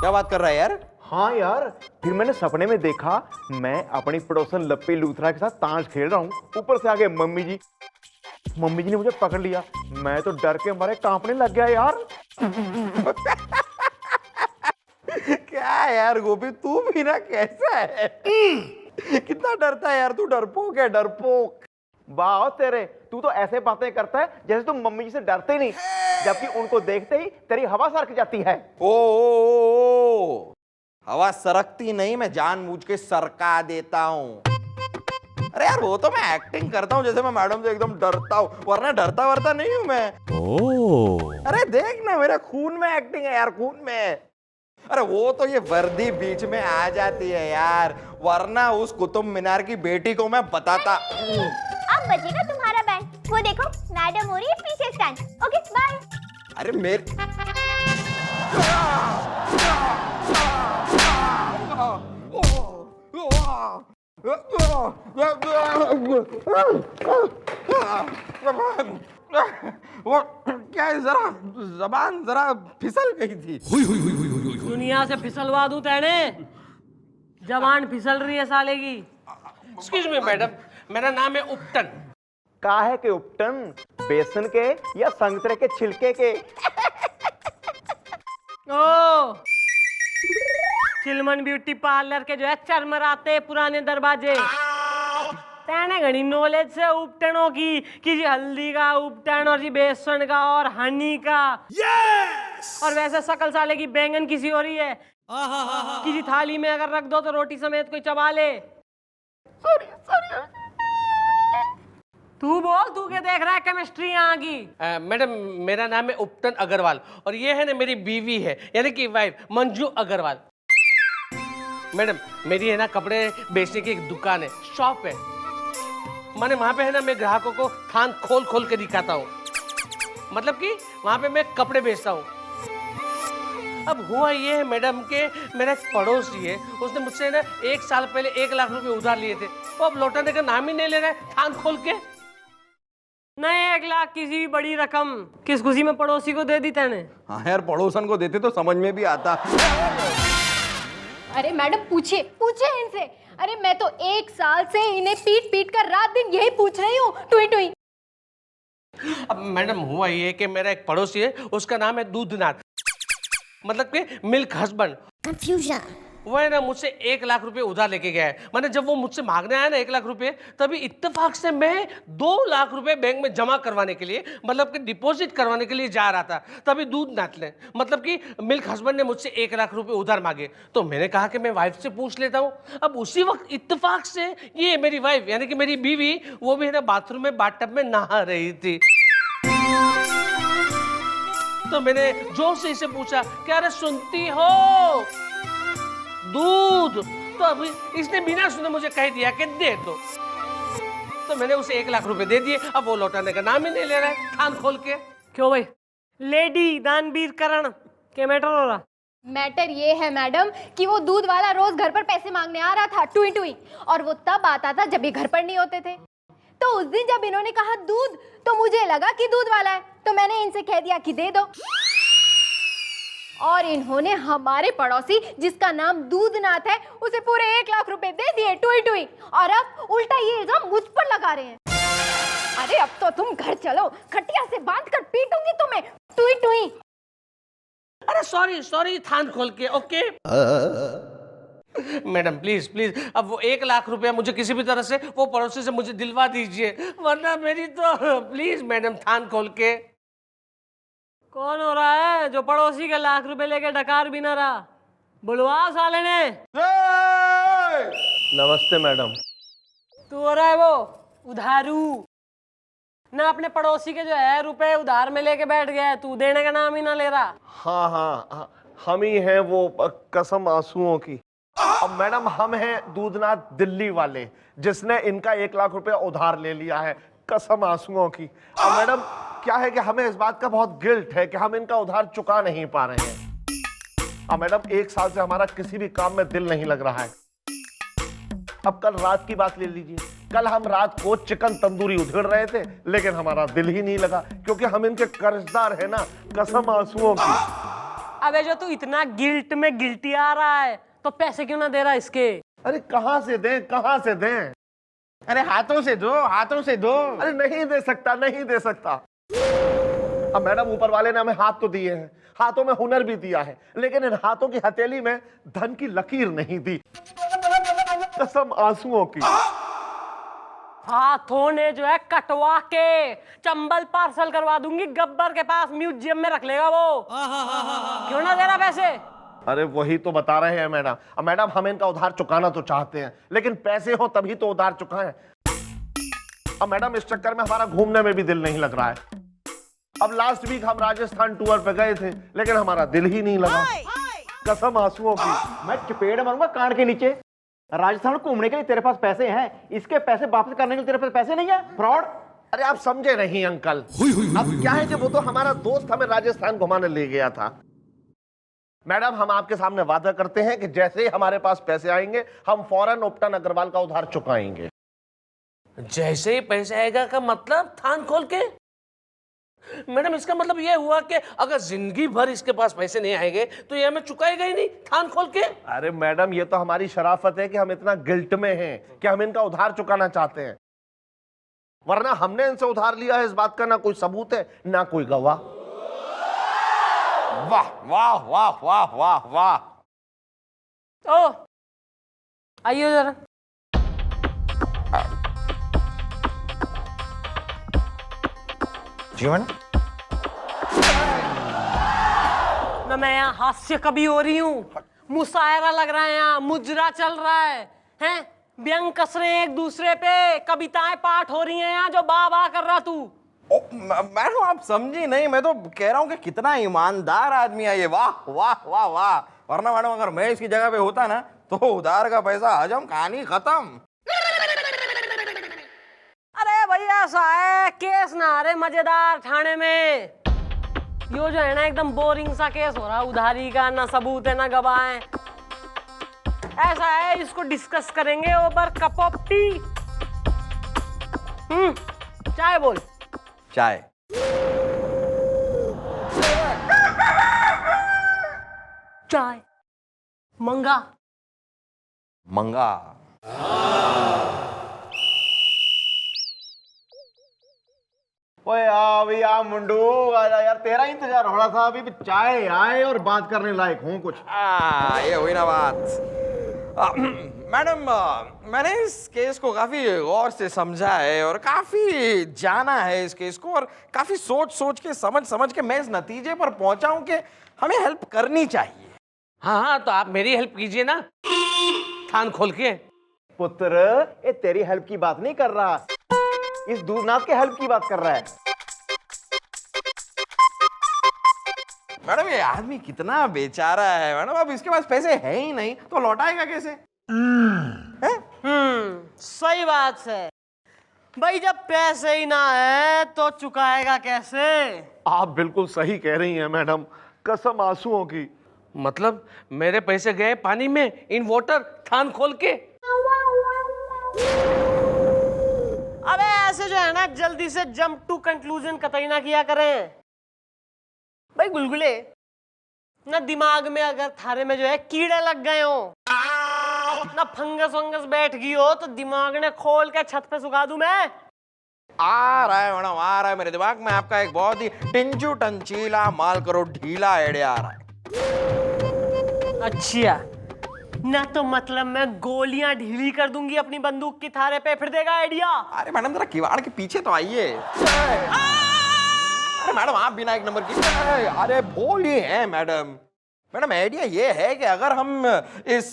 क्या बात कर रहा है यार? हाँ यार, फिर मैंने सपने में देखा मैं अपनी पड़ोसन लप्पी लूथरा के साथ ताश खेल रहा हूँ। ऊपर से आगे मम्मी जी ने मुझे पकड़ लिया। मैं तो डर के मारे कांपने लग गया यार। क्या यार गोपी, तू भी ना कैसा है? कितना डरता है यार तू, डरपोक है डरपोक। वाह तेरे, तू तो ऐसे बातें करता है जैसे तुम मम्मी जी से डरते ही नहीं, जबकि उनको देखते ही तेरी हवा सरक जाती है। ओ, हवा सरकती नहीं, मैं जानबूझ के सरका देता हूँ। अरे यार वो तो मैं एक्टिंग करता हूँ जैसे मैं मैडम से एकदम डरता हूँ, वरना डरता वरता नहीं हूँ मैं। अरे देख ना, मेरे खून में एक्टिंग है यार, खून में। अरे वो तो ये वर्दी बीच में आ जाती है यार, वरना उस कुतुब मीनार की बेटी को मैं बताता। अब बजेगा तुम्हारा बैंड। वो देखो मैडम हो रही है पीछे स्टैंड। Okay bye. अरे मेरे वो क्या है, जरा जबान जरा फिसल गई थी। दुनिया से फिसलवा दूं तेने, जबान फिसल रही है साले की। एक्सक्यूज मी मैडम, मेरा नाम है उपटन। काहे के उपटन? बेसन के या संतरे के छिलके के? ओ चिलमन ब्यूटी पार्लर के जो है चरमराते पुराने दरवाजे। तेने घनी नॉलेज से उपटनों की कि जी हल्दी का उपटन और जी बेसन का और हनी का। और वैसे शकल साले की बैंगन किसी हो रही है कि जी थाली में अगर रख दो तो रोटी समेत कोई चबा ले। तू बोल, तू क्या देख रहा है केमिस्ट्री यहाँ की? मैडम मेरा नाम है उपटन अग्रवाल और ये है ना मेरी बीवी है, यानी कि वाइफ मंजू अग्रवाल। मैडम मेरी है ना कपड़े बेचने की एक दुकान है, शॉप है। माने वहाँ पे है ना मैं ग्राहकों को थान खोल खोल के दिखाता हूँ, मतलब कि वहाँ पे मैं कपड़े बेचता हूँ। अब हुआ ये है मैडम के मेरा एक पड़ोसी है, उसने मुझसे ना 1 साल पहले 1 लाख रुपए उधार लिए थे, वो अब लौटाने का नाम ही नहीं ले रहा है थान खोल के। नहीं 1 लाख किसी भी बड़ी रकम किस खुशी में पड़ोसी को दे दी तेने? हाँ यार, पड़ोसन को देते तो समझ में भी आता। अरे मैडम पूछिए पूछिए इनसे। अरे मैं तो 1 साल से इन्हें पीट पीट कर रात दिन यही पूछ रही हूँ, टुई टुई। अब मैडम हुआ ये कि मेरा एक पड़ोसी है, उसका नाम है दूधनाथ, मतलब कि मिल्क हस्बैंड। कंफ्यूजन। वो है ना मुझसे 1 लाख रुपए उधार लेके गया है। मैंने जब वो मुझसे मांगने आया ना 1 लाख रुपए, तभी इत्तेफाक से मैं 2 लाख रुपए बैंक में जमा करवाने के लिए, मतलब कि डिपॉजिट करवाने के लिए जा रहा था। तभी दूधनाथ ने, मतलब कि मिल्क हस्बैंड ने मुझसे 1 लाख रुपए उधार मांगे, तो मैंने कहा कि मैं वाइफ से पूछ लेता हूँ। अब उसी वक्त इत्तेफाक से ये मेरी वाइफ यानी कि मेरी बीवी, वो भी है ना बाथरूम में बाथटब में नहा रही थी। तो मैंने जोर से इसे पूछा कि अरे सुनती हो दूध? तो अभी इसने बिना सुने मुझे कह दिया कि दे दो। तो मैंने उसे 1 लाख रुपए दे दिए। अब वो लौटाने का नाम ही नहीं ले रहा है थान खोल के। क्यों भाई, लेडी दानवीर करण के मैटर हो रहा? मैटर ये है मैडम कि वो दूध वाला रोज घर पर पैसे मांगने आ रहा था, टुई टुई, और वो तब आता था जब ये घर पर नहीं होते थे। तो उस दिन जब इन्होंने कहा दूध, तो मुझे लगा कि दूध वाला है, तो मैंने इनसे कह दिया कि दे दो। और इन्होंने हमारे पड़ोसी जिसका नाम दूधनाथ है उसे पूरे 1 लाख रुपए दे दिए, टुई टुई। और अब उल्टा ये इल्जाम मुझ पर लगा रहे हैं। अरे अब तो तुम घर चलो, खटिया से बांध कर पीटूंगी तुम्हें, टुई टुई। अरे सॉरी सॉरी थान खोल के। ओके मैडम प्लीज प्लीज, अब वो 1 लाख रुपया मुझे किसी भी तरह से वो पड़ोसी से मुझे दिलवा दीजिए, वरना मेरी तो प्लीज मैडम थान खोल के। कौन हो रहा है जो पड़ोसी के लाख रुपए लेके डकार भी ना रहा? बुलवा साले ने। नमस्ते मैडम। तू हो रहा है वो उधारू ना, अपने पड़ोसी के जो है रुपए उधार में लेके बैठ गया है, तू देने का नाम ही ना ले रहा। हाँ हाँ, हम ही हैं वो कसम आंसुओं की। अब मैडम हम हैं दूधनाथ दिल्ली वाले, जिसने इनका 1 लाख रुपया उधार ले लिया है, कसम आंसुओं की। अब मैडम क्या है कि हमें इस बात का बहुत गिल्ट है कि हम इनका उधार चुका नहीं पा रहे हैं। अब मैडम 1 साल से हमारा किसी भी काम में दिल नहीं लग रहा है। अब कल रात की बात ले लीजिए, कल हम रात को चिकन तंदूरी उधेड़ रहे थे, लेकिन हमारा दिल ही नहीं लगा, क्योंकि हम इनके कर्जदार हैं ना, कसम आंसुओं की। अबे जो तू इतना गिल्ट में गिल्टी आ रहा है तो पैसे क्यों ना दे रहा इसके? अरे कहाँ से दें, कहाँ से दें? अरे हाथों से दो, हाथों से दो। अरे नहीं दे सकता, नहीं दे सकता। अब मैडम ऊपर वाले ने हमें हाथ तो दिए हैं, हाथों में हुनर भी दिया है, लेकिन इन हाथों की हथेली में धन की लकीर नहीं दी, कसम आंसुओं की। हाथों ने जो है कटवा के चंबल पार्सल करवा दूंगी, गब्बर के पास म्यूजियम में रख लेगा वो। क्यों ना दे रहा पैसे? अरे वही तो बता रहे हैं मैडम। अब मैडम हम इनका उधार चुकाना तो चाहते हैं, लेकिन पैसे हो तभी तो उधार चुकाएं। अब मैडम इस चक्कर में हमारा घूमने में भी दिल नहीं लग रहा है। अब लास्ट वीक हम राजस्थान टूर पे गए थे, लेकिन हमारा दिल ही नहीं लगा, कसम आंसुओं की। मैं चपेट मारूंगा कान के नीचे। राजस्थान घूमने के लिए तेरे पास पैसे हैं, इसके पैसे वापस करने के लिए तेरे पास पैसे नहीं है? फ्रॉड। अरे आप समझे नहीं अंकल। अब क्या है कि वो तो हमारा दोस्त हमें राजस्थान घुमाने ले गया था। मैडम हम आपके सामने वादा करते हैं कि जैसे ही हमारे पास पैसे आएंगे हम फौरन उपटन अग्रवाल का उधार चुकाएंगे। जैसे ही पैसे आएगा का मतलब थान खोल के? मैडम इसका मतलब ये हुआ कि अगर जिंदगी भर इसके पास पैसे नहीं आएंगे तो ये हमें चुकाएगा ही नहीं थान खोल के? अरे मैडम ये तो हमारी शराफत है कि हम इतना गिल्ट में हैं कि हम इनका उधार चुकाना चाहते हैं, वरना हमने इनसे उधार लिया है इस बात का ना कोई सबूत है ना कोई गवाह। वाह वाह वाह वाह वाह वाह। ओ आइए जरा। जीवन ना मैं यहाँ हास्य कभी हो रही हूँ, मुशायरा लग रहा है, यहाँ मुजरा चल रहा है व्यंग कस रहे हैं एक दूसरे पे, कविताएं पाठ हो रही हैं यहाँ जो बा बा कर रहा तू। मैडम आप समझी नहीं, मैं तो कह रहा हूँ कि कितना ईमानदार आदमी है ये। वाह वाह वाह वाह। वरना मैडम अगर मैं इसकी जगह पे होता ना तो उधार का पैसा हजम, कहानी खत्म। अरे भैया ऐसा है केस ना आ रहे मजेदार थाने में, यो जो है ना एकदम बोरिंग सा केस हो रहा उधारी का, ना सबूत है ना गवाह है। ऐसा है इसको डिस्कस करेंगे ओवर कप ऑफ टी। चाय बोल। चाय। चाय मंगा। मंगा। ओए आ भैया मुंडू, आजा यार, तेरा ही इंतजार हो रहा था। अभी चाय आए और बात करने लायक हूँ कुछ। ये हुई ना बात। मैडम मैंने इस केस को काफी गौर से समझा है और काफी जाना है इस केस को, और काफी सोच सोच के समझ के मैं इस नतीजे पर पहुंचा हूं कि हमें हेल्प करनी चाहिए। हाँ तो आप मेरी हेल्प कीजिए ना थान खोल के। पुत्र ये तेरी हेल्प की बात नहीं कर रहा, इस दूधनाथ के हेल्प की बात कर रहा है। मैडम ये आदमी कितना बेचारा है मैडम, अब इसके पास पैसे है ही नहीं तो लौटाएगा कैसे? सही बात है भाई, जब पैसे ही ना है तो चुकाएगा कैसे? आप बिल्कुल सही कह रही हैं मैडम, कसम आंसुओं की। मतलब मेरे पैसे गए पानी में इन वाटर थान खोल के? अबे ऐसे जो है ना जल्दी से जंप टू कंक्लूजन कतई ना किया करें भाई गुलगुले। ना दिमाग में अगर थारे में जो है कीड़े लग गए हो, ना फंगस वंगस बैठ गई हो, तो दिमाग ने खोल के छत पे सुखा दूं मैं। आ रहा है मैडम, आ रहा है मेरे दिमाग में आपका एक बहुत ही टिंचू टंचीला माल करो ढीला आइडिया आ रहा है। अच्छा ना तो मतलब मैं गोलियां ढीली कर दूंगी अपनी बंदूक की थारे पे, फिर देगा आइडिया? अरे मैडम जरा किवाड़ के पीछे तो आइए। अरे मैडम आप बिना एक नंबर की। अरे बोलिए हैं मैडम। मैडम आइडिया ये है कि अगर हम इस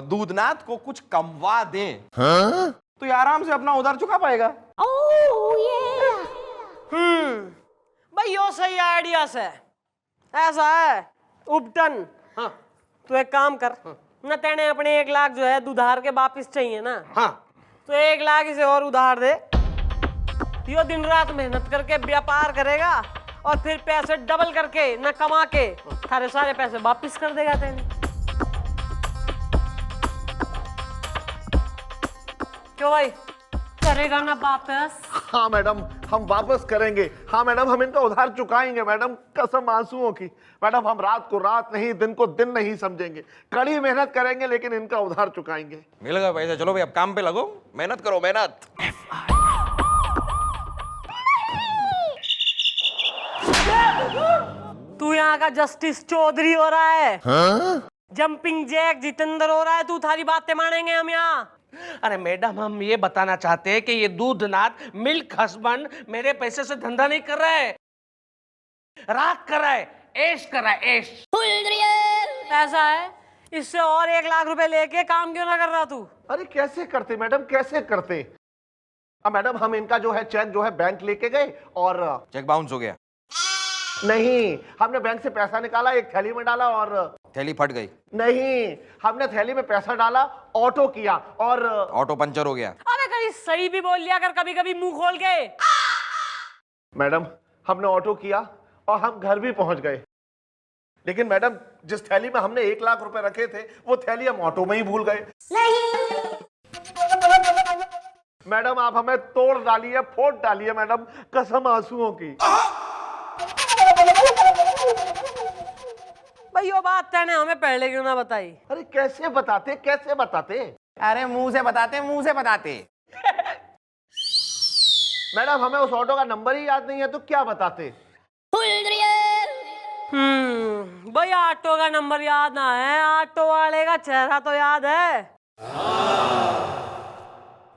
दूधनाथ को कुछ कमवा दें तो ये आराम से अपना उधार चुका पाएगा। भाई यो सही आइडिया से। ऐसा है उपटन, हाँ तो एक काम कर ना, तेने अपने 1 लाख जो है उधार के वापिस चाहिए ना, हाँ तो 1 लाख इसे और उधार दे। यो दिन रात मेहनत करके व्यापार करेगा और फिर पैसे डबल करके ना कमा के थारे सारे पैसे वापिस कर देगा तेने। क्यों भाई, करेगा ना वापस? हाँ मैडम, हम वापस करेंगे। हाँ मैडम, हम इनका उधार चुकाएंगे मैडम, कसम आंसुओं की। मैडम, हम रात को रात नहीं, दिन को दिन नहीं समझेंगे, कड़ी मेहनत करेंगे, लेकिन इनका उधार चुकाएंगे। मिल गए पैसे, चलो भाई अब काम पे लगो, मेहनत करो, मेहनत। तू यहाँ का जस्टिस चौधरी हो रहा है? जंपिंग जैक जितेंद्र हो रहा है तू? थारी बातें मानेंगे हम यहाँ? अरे मैडम, हम ये बताना चाहते हैं कि ये दूधनाथ मिल्क हस्बैंड मेरे पैसे से धंधा नहीं कर रहा है, रात कर रहा है, ऐश कर रहा है, ऐश। ऐसा है? इससे और 1 लाख रुपए लेके काम क्यों ना कर रहा तू? अरे कैसे करते मैडम, कैसे करते? अब मैडम, हम इनका जो है चेक जो है बैंक लेके गए और चेक बाउंस हो गया? नहीं, हमने बैंक से पैसा निकाला, एक थैली में डाला और थैली फट गई? नहीं, हमने थैली में पैसा डाला, ऑटो किया और ऑटो पंचर हो गया? अबे कहीं सही भी बोल लिया कर कभी कभी मुंह खोल के। मैडम, हमने ऑटो किया और हम घर भी पहुंच गए, लेकिन मैडम जिस थैली में हमने 1 लाख रुपए रखे थे वो थैली हम ऑटो में ही भूल गए। मैडम, आप हमें तोड़ डालिए, फोड़ डालिए मैडम, कसम आंसुओं की। भाई ये बात तैने हमें पहले क्यों ना बताई? अरे कैसे बताते, कैसे बताते? अरे मुंह से बताते, मुंह से बताते। मैडम, हमें उस ऑटो का नंबर ही याद नहीं है तो क्या बताते? भाई ऑटो का नंबर याद ना है, ऑटो वाले का चेहरा तो याद है।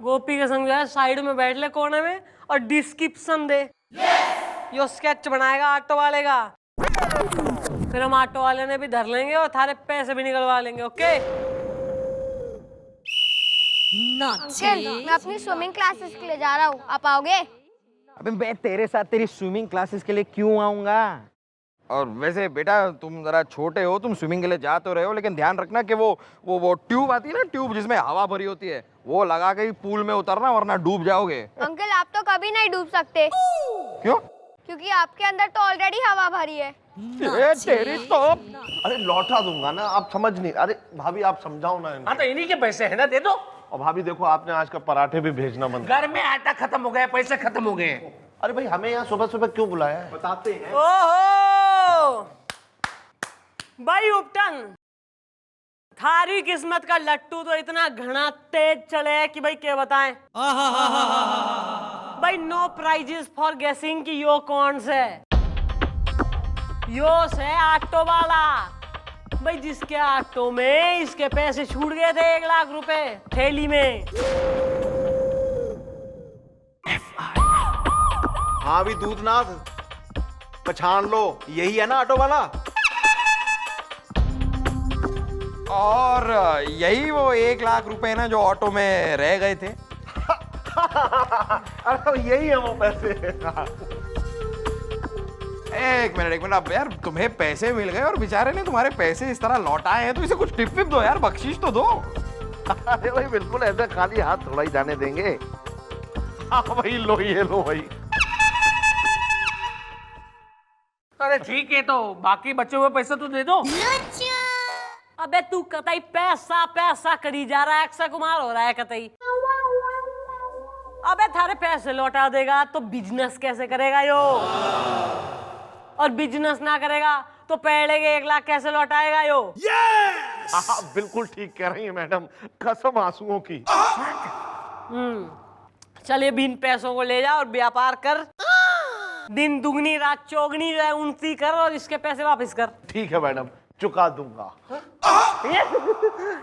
गोपी के संग जो है साइड में बैठ ले कोने में और डिस्क्रिप्शन दे। यो स्केच बनाएगा ऑटो वाले का, फिर हम ऑटो वाले ने भी धर लेंगे और थारे पैसे भी निकलवा लेंगे। ओके? अंकल, मैं अपनी स्विमिंग क्लासेस के लिए जा रहा हूँ, आप आओगे? अबे मैं तेरे साथ तेरी स्विमिंग क्लासेस के लिए क्यों आऊंगा? और वैसे बेटा, तुम जरा छोटे हो, तुम स्विमिंग के लिए जा तो रहे हो, लेकिन ध्यान रखना कि वो ट्यूब आती है ना, ट्यूब जिसमें हवा भरी होती है, वो लगा के ही पूल में उतरना, वरना डूब जाओगे। अंकल, आप तो कभी नहीं डूब सकते। क्यों? क्योंकि आपके अंदर तो ऑलरेडी हवा भरी है। तेरी तो। अरे लौटा दूंगा ना, आप समझ नहीं। अरे भाभी, आप समझाओ ना इनको। हाँ तो इन्हीं के पैसे है ना, दे दो। और भाभी देखो, आपने आज का पराठे भी भेजना बंद। घर में आटा खत्म हो गया, पैसे खत्म हो गए। अरे भाई, हमें यहाँ सुबह सुबह क्यों बुलाया है? बताते हैं। ओहो भाई उपटन, थारी किस्मत का लट्टू तो इतना घना तेज चले कि भाई क्या बताएं। भाई नो प्राइजेस फॉर गेसिंग कि यो कौन से? यो से ऑटो वाला भाई, जिसके ऑटो में इसके पैसे छूट गए थे 1 लाख रुपए थैली में। हाँ भी दूधनाथ, पहचान लो, यही है ना ऑटो वाला? और यही वो 1 लाख रुपए ना जो ऑटो में रह गए थे। अरे यही है वो पैसे। एक मिनट, अब यार तुम्हें पैसे मिल गए और बेचारे ने तुम्हारे पैसे इस तरह लौटाए हैं, तो इसे कुछ टिप विप दो यार, बख्शीश तो दो। अरे भाई बिल्कुल ऐसे खाली हाथ थोड़ा ही जाने देंगे। हाँ भाई, लो ये लो भाई। अरे ठीक है, तो बाकी बचे हुए पैसे तो दे दो। अबे तू कतई पैसा पैसा करी जा रहा है, अक्षय कुमार हो रहा है कतई। अबे थारे पैसे लौटा देगा तो बिजनेस कैसे करेगा यो? और बिजनेस ना करेगा तो पहले के 1 लाख कैसे लौटाएगा यो? हाँ बिल्कुल ठीक कह रही है मैडम, कसम आंसुओं की। चलिए बिन पैसों को ले जा और व्यापार कर, दिन दुगनी रात चौगनी जो है उनती कर और इसके पैसे वापस कर। ठीक है मैडम, चुका दूंगा।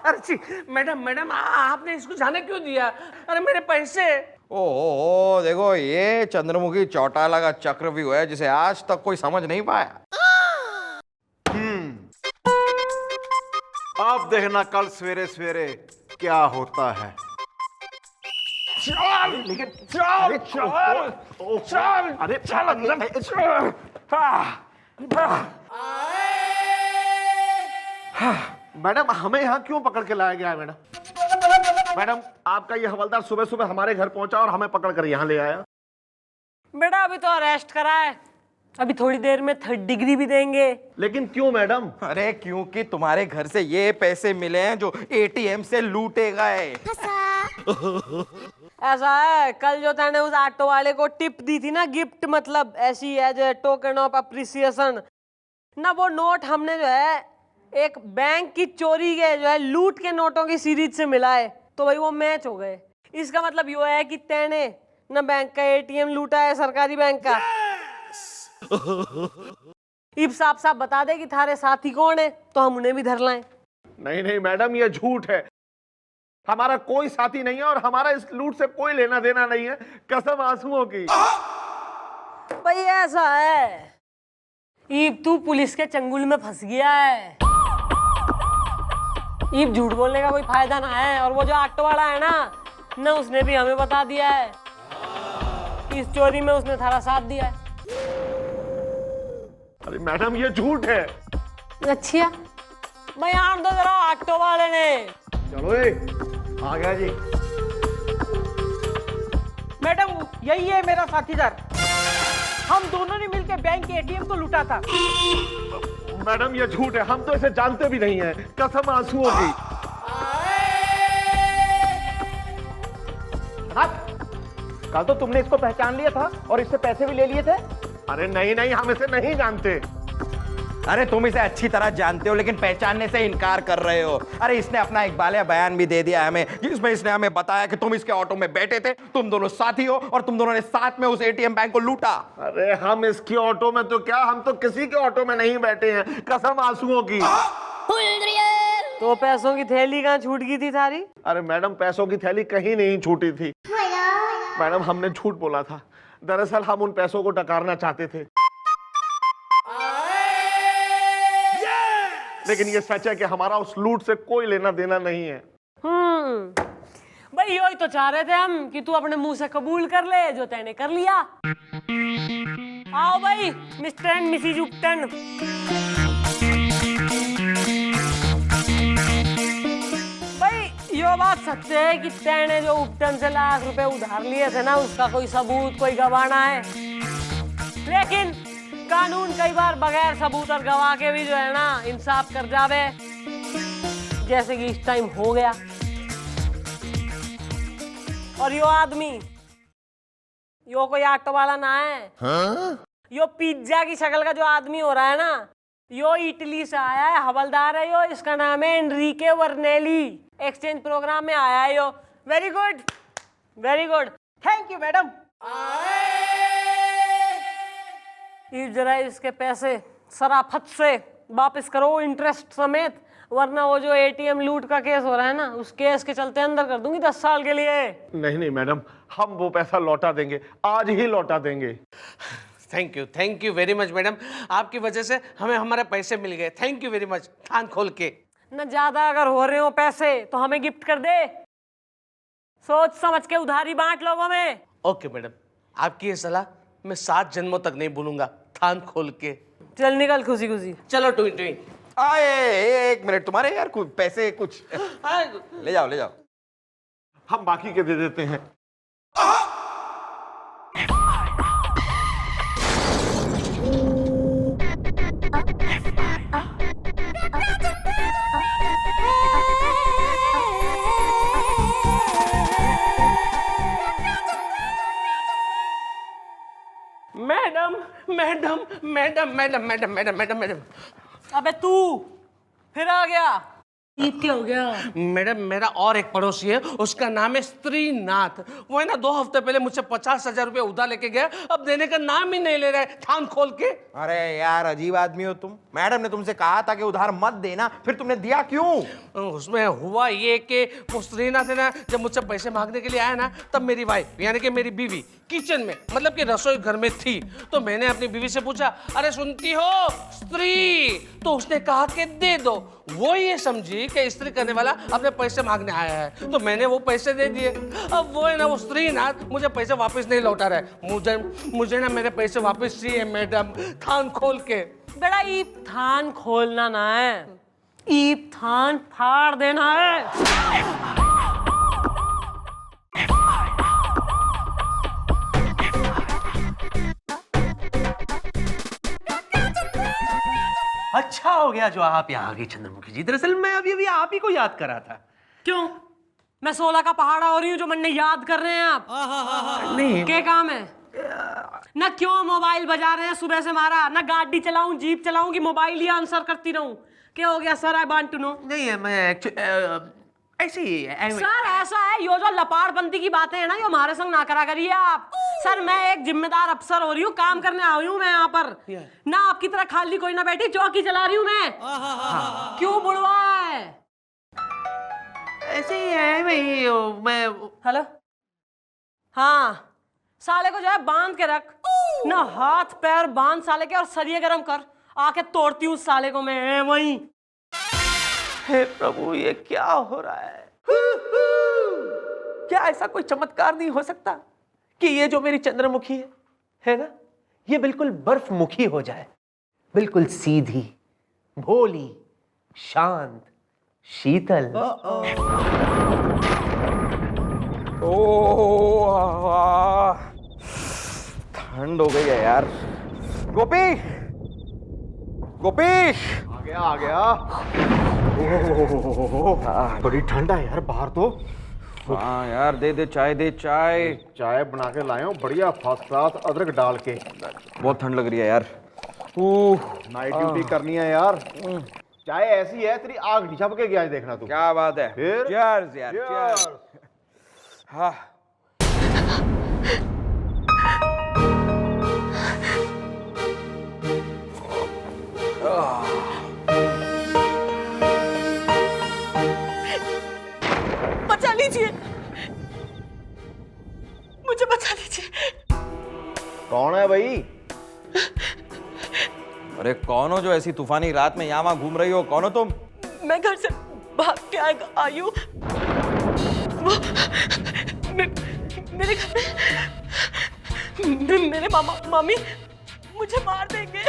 अरे मैडम आपने इसको जाने क्यों दिया? अरे मेरे पैसे। ओ देखो, ये चंद्रमुखी चौटाला का चक्रव्यूह है जिसे आज तक कोई समझ नहीं पाया। अब देखना कल सवेरे सवेरे क्या होता है। मैडम, हमें यहाँ क्यों पकड़ के लाया गया है मैडम? मैडम, आपका ये हवलदार सुबह सुबह हमारे घर पहुंचा और हमें पकड़ कर यहाँ ले आया। बेटा अभी तो अरेस्ट करा है, अभी थोड़ी देर में 3rd डिग्री भी देंगे। लेकिन क्यों मैडम? अरे क्योंकि तुम्हारे घर से ये पैसे मिले हैं जो ATM से लूटे गए। ऐसा है, कल जो तैने उस ऑटो वाले को टिप दी थी ना, गिफ्ट मतलब ऐसी as a token of appreciation ना, वो नोट हमने जो है एक बैंक की चोरी के जो है लूट के नोटों की सीरीज से मिला है, तो भाई वो मैच हो गए। इसका मतलब यो है कि तैने ना बैंक का एटीएम लूटा है, सरकारी बैंक का। इब साफ साफ बता दे कि थारे साथी कौन है, तो हम उन्हें भी धर लाएं। नहीं नहीं मैडम, ये झूठ है। हमारा कोई साथी नहीं है और हमारा इस लूट से कोई लेना देना नहीं है, कसम आंसुओं की। भाई ऐसा है, ईब तू पुलिस के चंगुल में फंस गया है। ईब झूठ बोलने का कोई फायदा ना है। और वो जो ऑटो वाला है ना उसने भी हमें बता दिया है, इस चोरी में उसने थारा साथ दिया है। अरे मैडम, ये झूठ है। अच्छा भाई आन दो जरा ऑटो वाले ने। चलो ए, आ गया जी। मैडम यही है मेरा साथीदार, हम दोनों ने मिलकर बैंक के एटीएम को लूटा था। मैडम ये झूठ है, हम तो इसे जानते भी नहीं है, कसम आंसुओं की। कल तो तुमने इसको पहचान लिया था और इससे पैसे भी ले लिए थे। अरे नहीं नहीं, हम इसे नहीं जानते। अरे तुम इसे अच्छी तरह जानते हो लेकिन पहचानने से इनकार कर रहे हो। अरे इसने अपना इकबालिया बयान भी दे दिया हमें, जिसमें इसने हमें बताया कि तुम इसके ऑटो में बैठे थे, तुम दोनों साथी हो और तुम दोनों ने साथ में उस एटीएम बैंक को लूटा। अरे हम इसकी ऑटो में तो क्या, हम तो किसी के ऑटो में नहीं बैठे हैं, कसम आंसुओं की। तो पैसों की थैली कहाँ छूट गई थी थारी? अरे मैडम, पैसों की थैली कहीं नहीं छूटी थी। मैडम हमने झूठ बोला था, दरअसल हम उन पैसों को डकारना चाहते थे। लेकिन ये सच है कि हमारा उस लूट से कोई लेना देना नहीं है। भाई यही तो चाह रहे थे हम कि तू अपने मुंह से कबूल कर ले जो तैने कर लिया। आओ भाई मिस्टर एंड मिसिज उपटन। भाई यो बात सच है कि तैने जो उपटन से लाख रुपए उधार लिए थे ना, उसका कोई सबूत, कोई गवाह है। लेकिन कानून कई बार बगैर सबूत और गवाह के भी जो है ना इंसाफ कर जावे, जैसे कि इस टाइम हो गया। और यो आदमी यो कोई ऑटो वाला ना है। हाँ? यो पिज्जा की शक्ल का जो आदमी हो रहा है ना, यो इटली से आया है, हवलदार है यो। इसका नाम है एनरिके वर्नेली। एक्सचेंज प्रोग्राम में आया है यो। Very good, very good, thank you madam. जरा इसके पैसे सराफत से वापस करो, इंटरेस्ट समेत, वरना वो जो एटीएम लूट का केस हो रहा है ना, उस केस के चलते अंदर कर दूंगी 10 साल के लिए। नहीं नहीं मैडम, हम वो पैसा लौटा देंगे, आज ही लौटा देंगे। Thank you very much madam, आपकी वजह से हमें हमारे पैसे मिल गए। Thank you very much. थान खोल के न ज्यादा अगर हो रहे हो पैसे तो हमें गिफ्ट कर दे, सोच समझ के उधारी बांट लोगों में। ओके मैडम, आपकी ये सलाह मैं 7 जन्मों तक नहीं भूलूंगा। थान खोल के चल निकल खुशी खुशी। चलो टुई टुई। आए एक मिनट, तुम्हारे यार कुछ पैसे कुछ ले जाओ ले जाओ। हम बाकी के दे देते हैं। Madam madam madam madam madam madam madam madam. अबे तू फिर आ गया, क्या हो गया? मैडम मेरा और एक पड़ोसी है, उसका नाम है स्त्रीनाथ। वो है ना 2 हफ्ते पहले मुझसे 50,000 रुपये उधार लेके गया, अब देने का नाम ही नहीं ले रहा है। थान खोल के। अरे यार अजीब आदमी हो तुम। मैडम ने तुमसे कहा था कि उधार मत देना, फिर तुमने दिया क्यों? उसमें हुआ ये कि वो स्त्रीनाथ है ना, जब मुझसे पैसे मांगने के लिए आया ना, तब मेरी वाइफ यानी कि मेरी बीवी किचन में मतलब कि रसोई घर में थी। तो मैंने अपनी बीवी से पूछा, अरे सुनती हो स्त्री? तो उसने कहा कि दे दो। वो ये समझी कि स्त्री करने वाला अपने पैसे मांगने आया है, तो मैंने वो पैसे दे दिए। अब वो है ना वो स्त्रीनाथ मुझे पैसे वापस नहीं लौटा रहा है। मुझे ना मेरे पैसे वापस चाहिए मैडम। थान खोल के। बेटा ईप थान खोलना ना है, ईप थान फाड़ देना है। अच्छा हो गया जो आप यहाँ आ गई चंद्रमुखी जी। दरअसल मैं अभी अभी आप ही को याद कर रहा था। क्यों? मैं 16 का पहाड़ा हो रही हूँ जो मन याद कर रहे हैं आप? नहीं क्या काम है? ना क्यों मोबाइल बजा रहे हैं सुबह से मारा? ना गाड़ी चलाऊं, जीप चलाऊं कि मोबाइल ही आंसर करती रहूं? क्या हो गया sir? I want to know. नहीं है, मैं ऐसे ही सर ऐसा है, यो जो लपाड़बंदी की बातें है ना, यो हमारे संग ना करा करिए आप। सर मैं एक जिम्मेदार अफसर हो रही हूँ, काम करने आई हूँ मैं यहाँ पर। ना आपकी तरह खाली कोई ना बैठी, चौकी चला रही हूँ मैं। क्यों बुढ़वा है? ऐसे ही है भाई। मैं हेलो, हाँ साले को जो है बांध के रख ना, हाथ पैर बांध साले के और सरिये गरम कर, आके तोड़ती हूँ साले को मैं वहीं। हे प्रभु, ये क्या हो रहा है? क्या ऐसा कोई चमत्कार नहीं हो सकता कि ये जो मेरी चंद्रमुखी है ना, ये बिल्कुल बर्फ मुखी हो जाए, बिल्कुल सीधी, भोली, शांत, शीतल। ठंड हो गई है यार। गोपी, गोपी, आ गया। बड़ी ठंड है यार बाहर तो। हाँ यार, दे दे चाय, दे चाय। चाय बना के लाए हो बढ़िया फर्स्ट क्लास, अदरक डाल के। बहुत ठंड लग रही है यार। नाइट ड्यूटी करनी है यार। चाय ऐसी है तेरी आग नहीं झपकेगी आज, देखना तू। क्या बात है। फिर? Cheers यार, cheers। हाँ बचा लीजिए मुझे, बचा लीजिए। कौन है भाई? अरे कौन हो जो ऐसी तूफानी रात में यहाँ वहाँ घूम रही हो? कौन हो तुम? मैं घर से भाग के आई हूँ। मेरे घर में मेरे मामा मामी मुझे मार देंगे।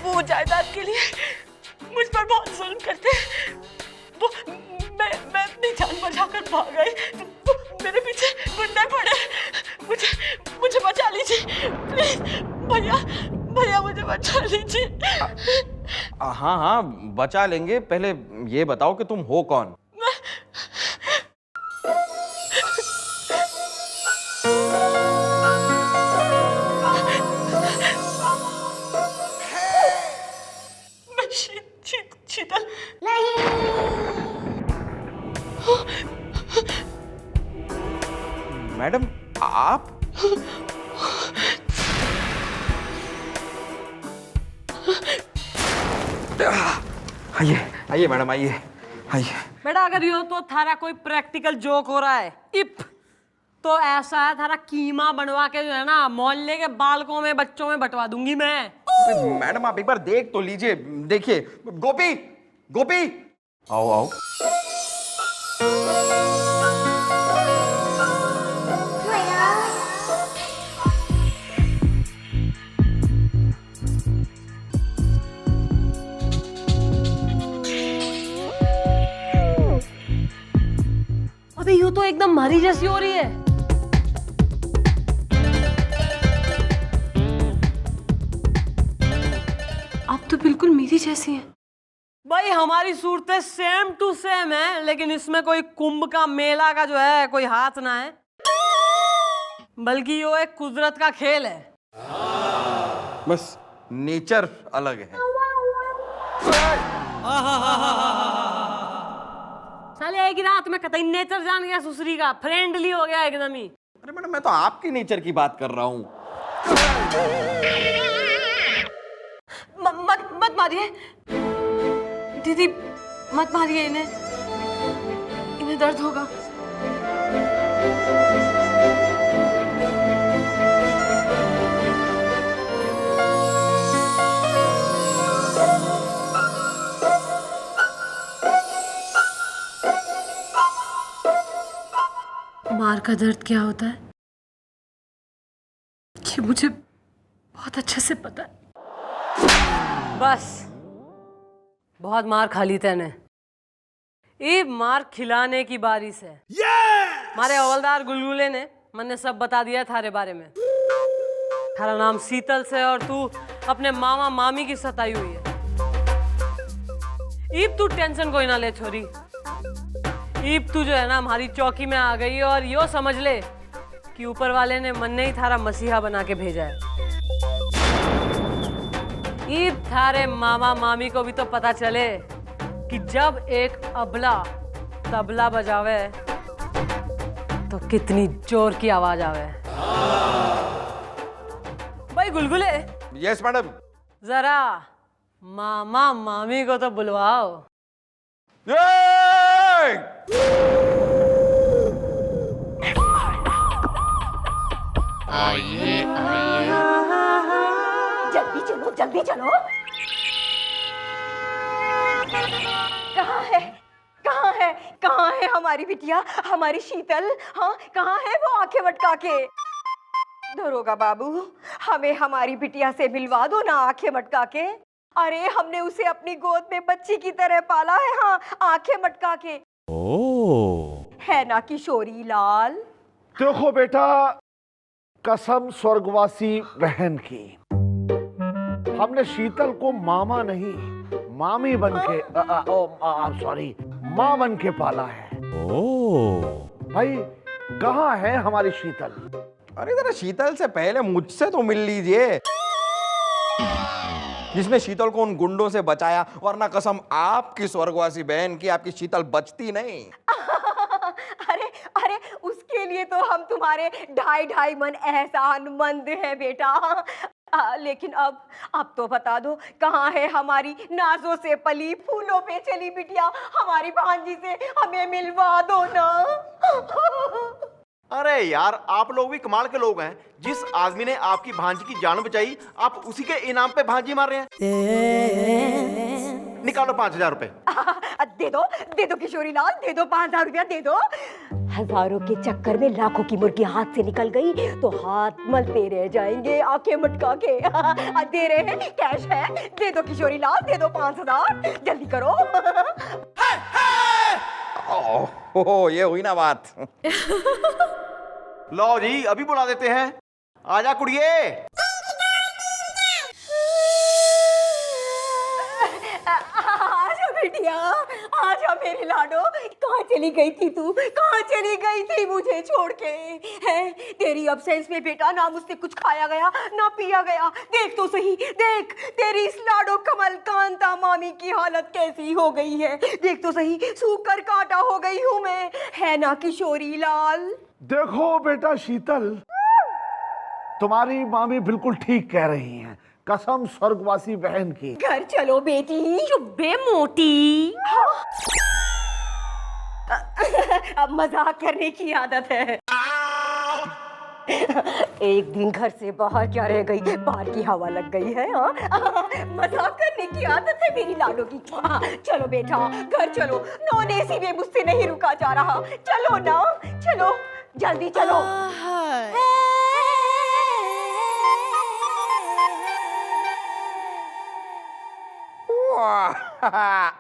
वो जायदाद के लिए मुझ पर बहुत जुल्म करते हैं। वो मैं अपनी जान बचाकर भाग गई, वो मेरे पीछे गुंडे पड़े। मुझे बचा लीजिए प्लीज भैया, भैया मुझे बचा लीजिए। हाँ हाँ बचा लेंगे, पहले ये बताओ कि तुम हो कौन? शीतल। मैडम आप? आइए आइए मैडम, आइए आइए। बेटा अगर यो तो थारा कोई प्रैक्टिकल जोक हो रहा है इप, तो ऐसा है थारा कीमा बनवा के जो है ना मोहल्ले के बालकों में बच्चों में बंटवा दूंगी मैं। मैडम आप एक बार देख तो लीजिए। देखिए गोपी, गोपी आओ आओ। अबे यूं तो एकदम मरी जैसी हो रही है। आप तो बिल्कुल मेरी जैसी हैं। भाई हमारी सूरतें सेम टू सेम है, लेकिन इसमें कोई कुंभ का मेला का जो है कोई हाथ ना है, बल्कि वो एक कुदरत का खेल है। बस नेचर अलग है। साले एक ही रात में कतई नेचर जान गया सुसरी का, फ्रेंडली हो गया एकदम ही। अरे मैडम मैं तो आपकी नेचर की बात कर रहा हूँ। मत मारिए दीदी, मत मारिए इन्हें, इन्हें दर्द होगा। मार का दर्द क्या होता है ये मुझे बहुत अच्छे से पता है। बस बहुत मार खा ली तैने, ये मार खिलाने की बारी से। हमारे हवलदार गुलगुले ने मैंने सब बता दिया थारे बारे में। थारा नाम शीतल से और तू अपने मामा मामी की सताई हुई है। ईब तू टेंशन कोई ना ले छोरी, ईब तू जो है ना हमारी चौकी में आ गई और यो समझ ले कि ऊपर वाले ने मन नहीं थारा मसीहा बना के भेजा है। ईब थारे मामा मामी को भी तो पता चले कि जब एक अबला तबला बजावे तो कितनी जोर की आवाज आवे। भाई गुलगुले, यस मैडम। जरा मामा मामी को तो बुलवाओ। जल्दी चलो जल्दी चलो। कहाँ है कहाँ है कहाँ है हमारी बिटिया, हमारी शीतल? हाँ कहाँ है वो आंखें मटका के? दरोगा बाबू, हमें हमारी बिटिया से मिलवा दो ना आंखें मटका के। अरे हमने उसे अपनी गोद में बच्ची की तरह पाला है। हाँ आंखें मटका के। है ना किशोरी लाल? देखो बेटा, कसम स्वर्गवासी बहन की, हमने शीतल को मामा नहीं मामी बन के सॉरी माँ बन के पाला है। भाई कहाँ है हमारी शीतल? अरे जरा शीतल से पहले मुझसे तो मिल लीजिए। किसने शीतल को उन गुंडों से बचाया? वरना कसम आपकी स्वर्गवासी बहन की, आपकी शीतल बचती नहीं। अरे अरे उसके लिए तो हम तुम्हारे ढाई मन एहसानमंद हैं बेटा। लेकिन अब तो बता दो, कहाँ है हमारी नाजों से पली फूलों पे चली बिटिया? हमारी भांजी से हमें मिलवा दो ना। अरे यार, आप लोग भी कमाल के लोग हैं। जिस आदमी ने आपकी भांजी की जान बचाई, आप उसी के इनाम पे भांजी मार रहे हैं। निकालो 5,000 रुपए। दे दो किशोरी लाल, दे दो 5,000 रुपया दे दो। हजारों के चक्कर में लाखों की मुर्गी हाथ से निकल गई तो हाथ मलते रह जाएंगे आंखें मटका के। दे रहे हैं, कैश है, दे दो किशोरी लाल, दे दो 5,000, जल्दी करो। ओह, ये हुई ना बात। लो जी, अभी बुला देते हैं। आजा कुड़िए। आजा बिटिया, आजा मेरी लाडो। कहाँ चली गई थी तू? कहाँ चली गई थी मुझे छोड़ के? है तेरी अब्सेंस में बेटा ना मुझसे कुछ खाया गया ना पिया गया। देख तो सही, देख तेरी इस लाडो कमल कांता मामी की हालत कैसी हो गई है। देख तो सही, सूकर काटा हो गई हूँ मैं। है ना किशोरी लाल? देखो बेटा शीतल, तुम्हारी मामी बिल्कुल ठीक कह रही हैं, कसम स्वर्गवासी बहन की। घर चलो बेटी। चुब्बे मोटी। अब मजाक करने की आदत है। एक दिन घर से बाहर क्या रह गई, बाहर की हवा लग गई है। मजाक करने की आदत है मेरी लाडो की। चलो बेटा घर चलो, नॉन एसी में मुझसे नहीं रुका जा रहा। चलो ना, चलो जल्दी चलो।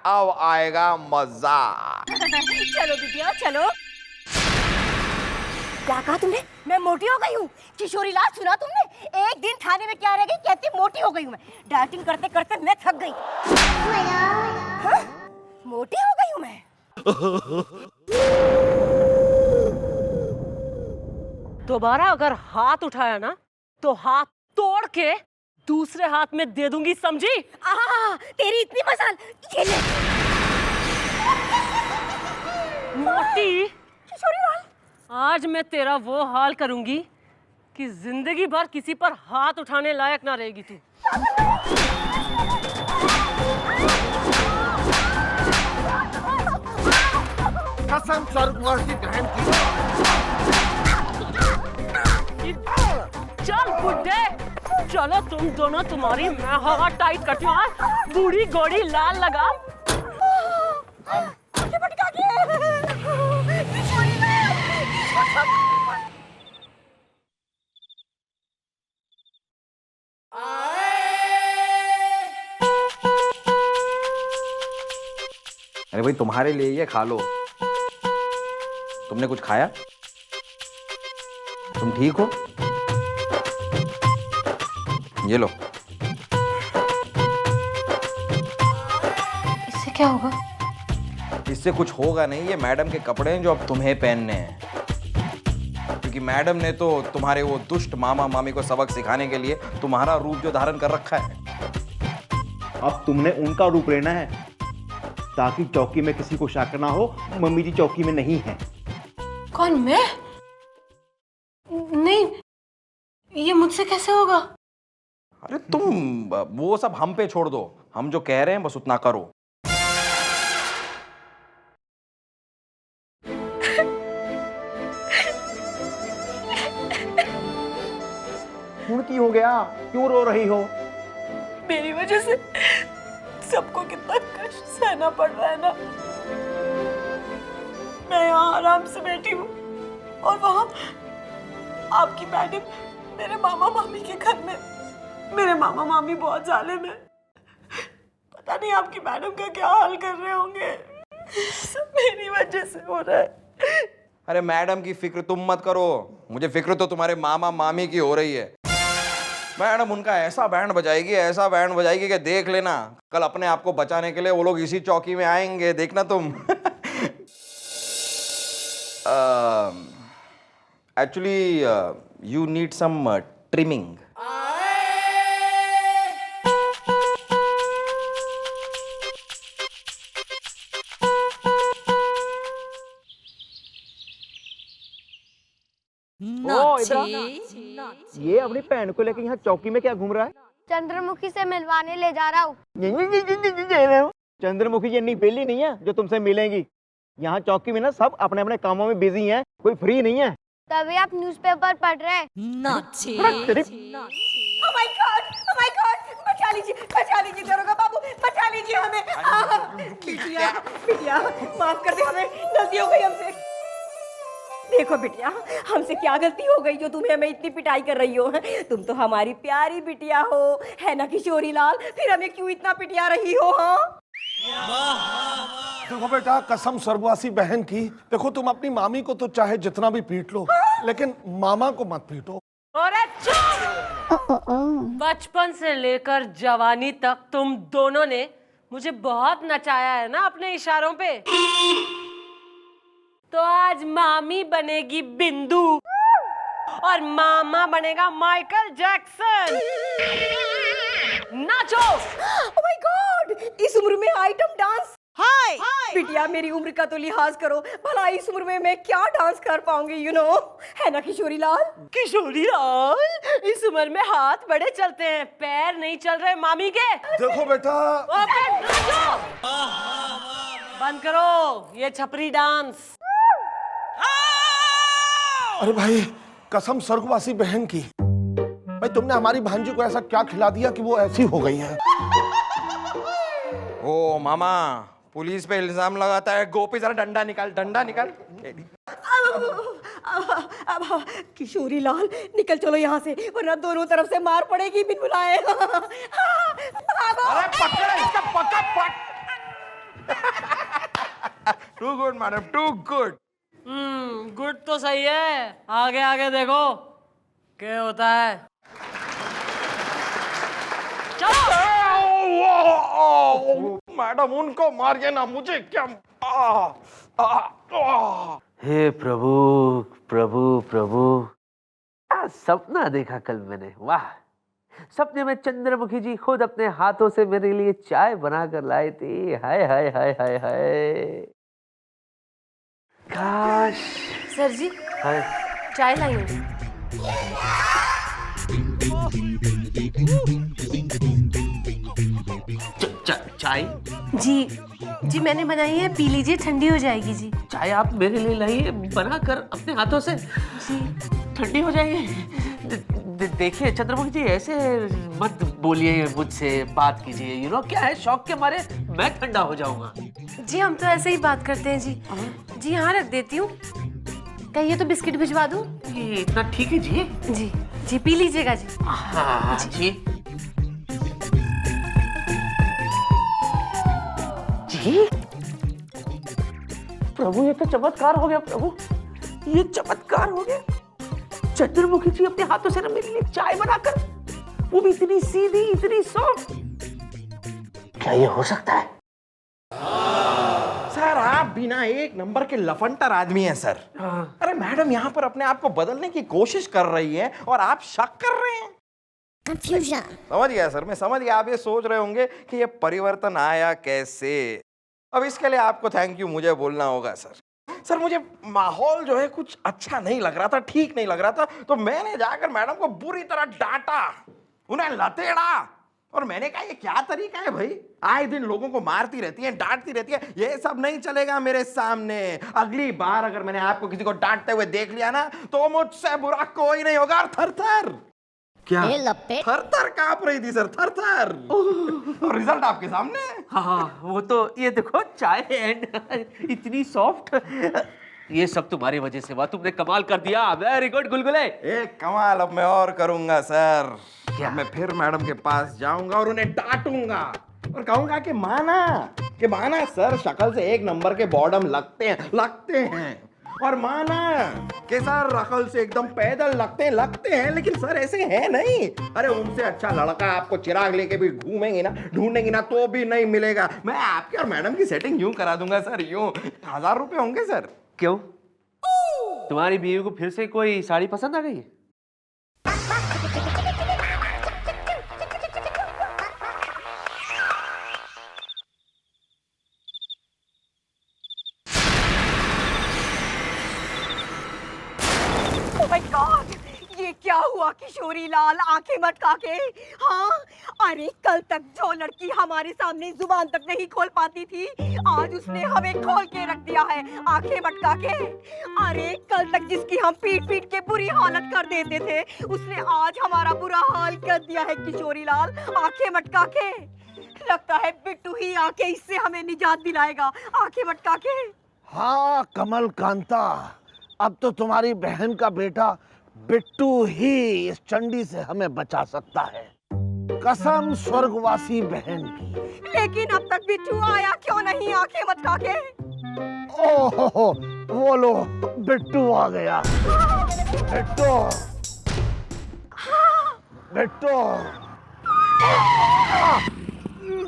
अब आएगा मजा। चलो बिटिया चलो। क्या कहा तुमने? मैं मोटी हो गई हूँ? किशोरी लाल सुना तुमने? एक दिन थाने में क्या रह गई, कहती मोटी हो गई हूँ मैं। डाइटिंग करते करते मैं थक गई। हाँ? मोटी हो गई हूँ मैं। दोबारा अगर हाथ उठाया ना तो हाथ तोड़ के दूसरे हाथ में दे दूंगी, समझी? तेरी इतनी मजाल। ये ले। मोटी, किशोरी लाल, आज मैं तेरा वो हाल करूंगी कि जिंदगी भर किसी पर हाथ उठाने लायक ना रहेगी तू। कसम स्वर्गवासी बहन की। चल बुड्ढे, चलो तुम दोनों, तुम्हारी मैं हवा टाइट करती हूँ। बूढ़ी गोड़ी लाल लगा। अरे भाई तुम्हारे लिए ये खा लो। तुमने कुछ खाया? तुम ठीक हो? ये लो। इससे क्या होगा? इससे कुछ होगा नहीं, ये मैडम के कपड़े हैं जो अब तुम्हें पहनने हैं, क्योंकि मैडम ने तो तुम्हारे वो दुष्ट मामा मामी को सबक सिखाने के लिए तुम्हारा रूप जो धारण कर रखा है। अब तुमने उनका रूप लेना है ताकि चौकी में किसी को शक ना हो मम्मी जी चौकी में नहीं है। कौन, मैं? नहीं, ये मुझसे कैसे होगा? अरे तुम वो सब हम पे छोड़ दो, हम जो कह रहे हैं बस उतना करो। ਹੁਣ ਕੀ हो गया, क्यों रो रही हो? मेरी वजह से सबको कितना कष्ट सहना पड़ रहा है ना। मैं यहाँ आराम से बैठी हूँ और वहाँ आपकी मैडम मेरे मामा मामी के घर में, मेरे मामा मामी बहुत जालिम है। पता नहीं आपकी मैडम का क्या हाल कर रहे होंगे। सब मेरी वजह से हो रहा है। अरे मैडम की फिक्र तुम मत करो, मुझे फिक्र तो तुम्हारे मामा मामी की हो रही है। मैडम उनका ऐसा बैंड बजाएगी कि देख लेना, कल अपने आप को बचाने के लिए वो लोग इसी चौकी में आएंगे, देखना तुम। Actually you need some trimming. ये अपनी बहन को लेकर यहाँ चौकी में क्या घूम रहा है? चंद्रमुखी से मिलवाने ले जा रहा हूँ। चंद्रमुखी ये इतनी बेली नहीं है जो तुमसे मिलेंगी। यहाँ चौकी में ना सब अपने अपने कामों में बिजी हैं, कोई फ्री नहीं है। तभी आप न्यूज़पेपर पढ़ रहे हैं। Oh my God! बचा लीजिए दरोगा बाबू, बचा लीजिए हमें। बिटिया, माफ कर दे, हमें गलती हो गई हमसे। देखो बिटिया, हमसे क्या गलती हो गई जो तुम्हें हमें इतनी पिटाई कर रही हो? तुम तो हमारी प्यारी बिटिया हो, है ना किशोरी लाल? फिर हमें क्यों इतना पिटिया रही हो? हाँ, देखो बेटा, कसम स्वर्गवासी बहन की, देखो तुम अपनी मामी को तो चाहे जितना भी पीट लो, लेकिन मामा को मत पीटो। अरे चुप! बचपन से लेकर जवानी तक तुम दोनों ने मुझे बहुत नचाया है ना अपने इशारों पे। तो आज मामी बनेगी बिंदु और मामा बनेगा Michael Jackson. Nacho! Oh my God! इस उम्र में आइटम डांस? हाय! बिटिया, मेरी उम्र का तो लिहाज करो, भला इस उम्र में मैं क्या डांस कर पाऊंगी, यू नो? है ना किशोरी लाल? किशोरी लाल, इस उम्र में हाथ बड़े चलते हैं, पैर नहीं चल रहे मामी के। देखो बेटा, बंद करो ये छपरी डांस। अरे भाई, कसम स्वर्गवासी बहन की, भाई तुमने हमारी भांजी को ऐसा क्या खिला दिया कि वो ऐसी हो गई है? ओ मामा, पुलिस पे इल्जाम लगाता है। गोपी जरा डंडा निकाल। अब किशोरी लाल, निकल चलो यहाँ से, वरना दोनों तरफ से मार पड़ेगी बिन बुलाए। अरे पकड़ इसका, पकड़। Too good madam, too good. Good तो सही है, आगे आगे देखो क्या होता है। मैडम उनको मारिए ना, मुझे क्या। हे प्रभु प्रभु प्रभु, सपना देखा कल मैंने, वाह। सपने में चंद्रमुखी जी खुद अपने हाथों से मेरे लिए चाय बनाकर लाए थे। हाय हाय हाय हाय हाय, काश। सर जी, हाय, चाय लाई हूँ। चाय? जी मैंने बनाई है, पी लीजिए, ठंडी हो जाएगी जी। चाय आप मेरे लिए लाइए बनाकर अपने हाथों से? जी। ठंडी हो जाएगी। देखिए चंद्रमुखी जी, ऐसे मत बोलिए मुझसे, बात कीजिए। यू नो क्या है, शौक के मारे मैं ठंडा हो जाऊंगा। जी हम तो ऐसे ही बात करते हैं जी। जी यहाँ रख देती हूँ, कहिए तो बिस्किट भिजवा दूँ? ये इतना ठीक है जी? जी पी लीजिएगा जी। हाँ जी जी। प्रभु, ये तो चमत्कार हो गया प्रभु, ये चमत्कार हो गया। चंद्रमुखी जी अपने हाथों से ना मेरे लिए चाय बनाकर, वो भी इतनी सीधी, इतनी सॉफ्ट। क्या ये हो सकता है? सर आप आप भी ना एक नंबर के लफंटर आदमी हैं सर। अरे मैडम यहाँ पर अपने आप को बदलने की कोशिश कर रही है और आप शक कर रहे हैं। Confusion. समझ गया सर, मैं समझ गया। आप ये सोच रहे होंगे कि ये परिवर्तन आया कैसे। अब इसके लिए आपको थैंक यू मुझे बोलना होगा सर। सर मुझे माहौल जो है कुछ अच्छा नहीं लग रहा था, ठीक नहीं लग रहा था, तो मैंने जाकर मैडम को बुरी तरह डांटा, उन्हें लतेड़ा, और मैंने कहा ये क्या तरीका है भाई, आए दिन लोगों को मारती रहती है, डांटती रहती है, ये सब नहीं चलेगा मेरे सामने। अगली बार अगर मैंने आपको किसी को डांटते हुए देख लिया ना तो मुझसे बुरा कोई नहीं होगा। और थर थर क्या ए लपेट। थर थर कांप रही थी सर, थर थर। और रिजल्ट आपके सामने। हाँ वो तो ये देखो चाय एंड इतनी सॉफ्ट, ये सब तुम्हारी वजह से हुआ, तुमने कमाल कर दिया। वेरी गुड गुलगुले। एक कमाल अब मैं और करूंगा सर। क्या? मैं फिर मैडम के पास जाऊंगा और उन्हें डांटूंगा और कहूंगा कि माना सर शक्ल से एक नंबर के बॉडम लगते हैं, और माना कि सर अकल से एकदम पैदल लगते हैं, लेकिन सर ऐसे है नहीं। अरे उनसे अच्छा लड़का आपको चिराग लेके भी ढूंढेंगी ना तो भी नहीं मिलेगा। मैं आपके और मैडम की सेटिंग यूं करा दूंगा सर, यूं 1000 रुपए होंगे सर। क्यों, तुम्हारी बीवी को फिर से कोई साड़ी पसंद आ गई? ये क्या हुआ किशोरी लाल, आंखें मटका के? हाँ, अरे कल तक जो लड़की हमारे सामने जुबान तक नहीं खोल पाती थी, आज उसने हमें खोल के रख दिया है आंखें मटका के। अरे कल तक जिसकी हम पीट पीट के बुरी हालत कर देते थे, उसने आज हमारा बुरा हाल कर दिया है किशोरी लाल, आंखें मटका के। लगता है बिट्टू ही आके इससे हमें निजात दिलाएगा, आंखें मटका के। हाँ कमल कांता, अब तो तुम्हारी बहन का बेटा बिट्टू ही इस चंडी से हमें बचा सकता है, कसम स्वर्गवासी बहन की। लेकिन अब तक बिट्टू आया क्यों नहीं आंखें मटका के? ओहो, वो लो बिट्टू आ गया। बिट्टू, बिट्टू,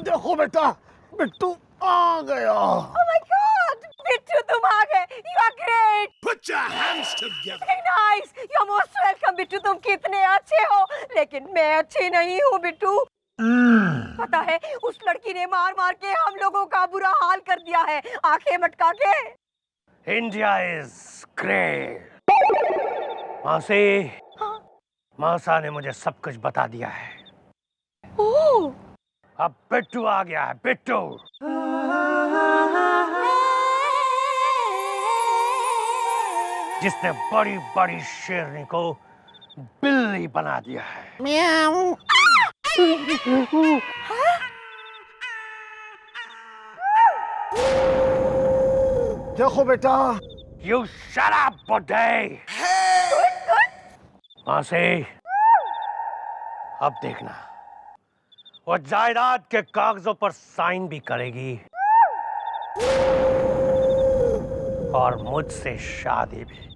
देखो बेटा बिट्टू आ गया। Oh my God, बिट्टू तुम आ गए, you are great. Put your hands together. Very nice, you are most welcome Bittu, तुम कितने अच्छे हो, लेकिन मैं अच्छी नहीं हूँ बिट्टू। पता है उस लड़की ने मार मार के हम लोगों का बुरा हाल कर दिया है, आंखें मटका के। India is great. मौसा ने मुझे सब कुछ बता दिया है। ओह, अब बिट्टू आ गया है, बिट्टू। जिसने बड़ी बड़ी शेरनी को बिल्ली बना दिया है। Meow. देखो बेटा, यू शट अप बुड्ढे। मासी, अब देखना, वो जायदाद के कागजों पर साइन भी करेगी और मुझसे शादी भी,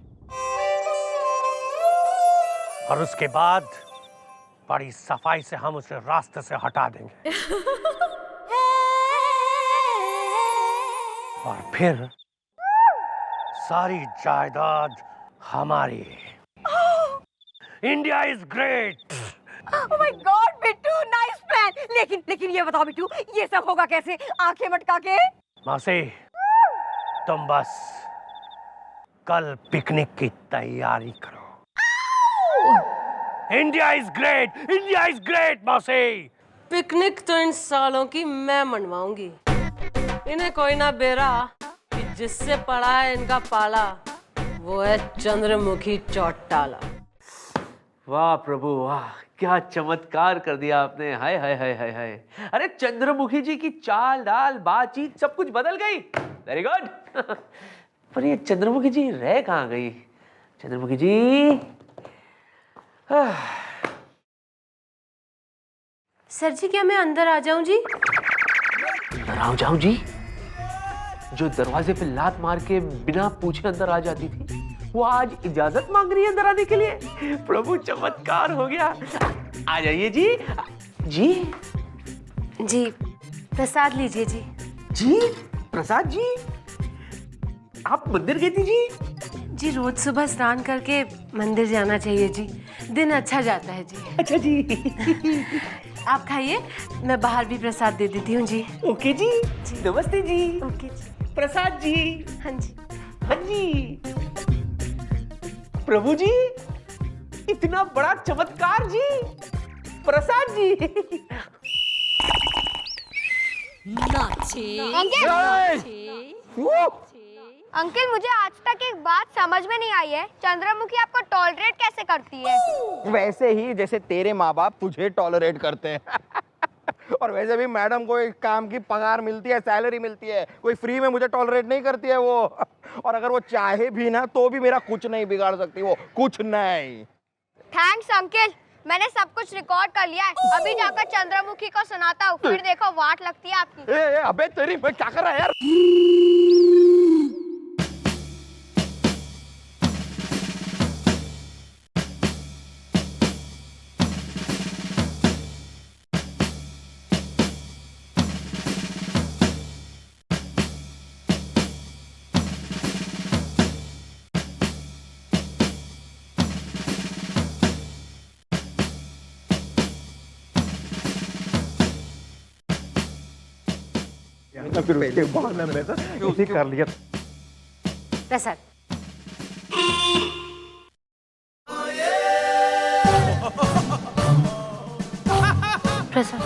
और उसके बाद बड़ी सफाई से हम उसे रास्ते से हटा देंगे। और फिर सारी जायदाद हमारी। India is great. oh my God Bittu, nice plan. लेकिन ये बताओ बिट्टू, ये सब होगा कैसे आंखें मटका के? मासी, तुम बस कल पिकनिक की तैयारी करो। India is great, India is great मौसी। पिकनिक तो इन सालों की मैं मनवाऊंगी, इन्हें कोई ना बेरा कि जिससे पड़ा है इनका पाला, वो है चंद्रमुखी चौटाला। वाह प्रभु वाह, क्या चमत्कार कर दिया आपने। हाय हाय हाय हाय हाय। अरे चंद्रमुखी जी की चाल डाल बातचीत सब कुछ बदल गई। Very good. पर ये चंद्रमुखी जी रह कहाँ गई? चंद्रमुखी जी। सर जी क्या मैं अंदर आ जाऊं जी? अंदर आ जाऊं जी? जो दरवाजे पे लात मार के बिना पूछे अंदर आ जाती थी, वो आज इजाजत मांग रही है अंदर आने के लिए। प्रभु चमत्कार हो गया। आ जाइए जी। जी जी प्रसाद लीजिए जी। जी प्रसाद जी, आप मंदिर गई थी जी? जी रोज सुबह स्नान करके मंदिर जाना चाहिए जी, दिन अच्छा जाता है जी। अच्छा जी। आप खाइए, मैं बाहर भी प्रसाद दे देती हूँ जी। ओके जी, नमस्ते जी। ओके जी। प्रसाद जी। हाँ जी। हाँ जी। प्रभु जी, इतना बड़ा चमत्कार जी। प्रसाद जी। अंकल मुझे आज तक एक बात समझ में नहीं आई है, चंद्रमुखी आपको टॉलरेट कैसे करती है? वैसे ही जैसे तेरे माँ बाप तुझे टॉलरेट करते हैं। और वैसे भी मैडम को एक काम की पगार मिलती है, सैलरी मिलती है, कोई फ्री में मुझे टॉलरेट नहीं करती है वो। और अगर वो चाहे भी ना तो भी मेरा कुछ नहीं बिगाड़ सकती वो, कुछ नहीं। थैंक्स अंकल, मैंने सब कुछ रिकॉर्ड कर लिया है, अभी जाकर चंद्रमुखी को सुनाता हूँ, फिर देखो वाट लगती है आपकी। ए, अबे तेरी, मैं क्या कर रहा है यार? फिर उसके बाद मैंने इसे कर लिया। प्रसाद। प्रसाद।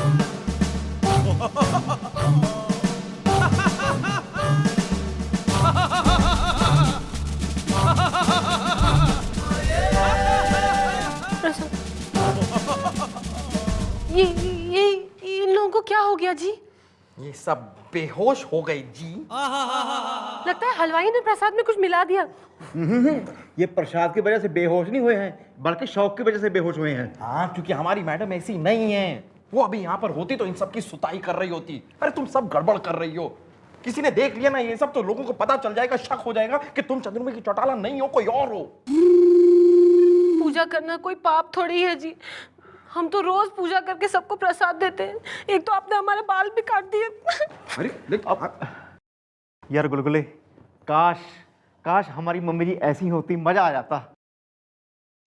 ये इन लोगों को क्या हो गया जी? ये सब बेहोश हो गई जी। लगता है हलवाई ने प्रसाद में कुछ मिला दिया। ये प्रसाद की वजह से बेहोश नहीं हुए हैं, बल्कि शौक की वजह से बेहोश हुए हैं। हाँ, क्योंकि हमारी मैडम ऐसी नहीं है। वो अभी यहाँ पर होती तो इन सब की सुताई कर रही होती। अरे तुम सब गड़बड़ कर रही हो, किसी ने देख लिया ना ये सब तो लोगों को पता चल जाएगा, शक हो जाएगा कि तुम चंद्रमुखी चौटाला नहीं हो, कोई और हो। पूजा करना कोई पाप थोड़ी है जी, हम तो रोज पूजा करके सबको प्रसाद देते हैं। एक तो आपने हमारे बाल भी काट दिए। अरे देख यार गुलगुले, काश हमारी मम्मी जी ऐसी होती, मजा आ जाता।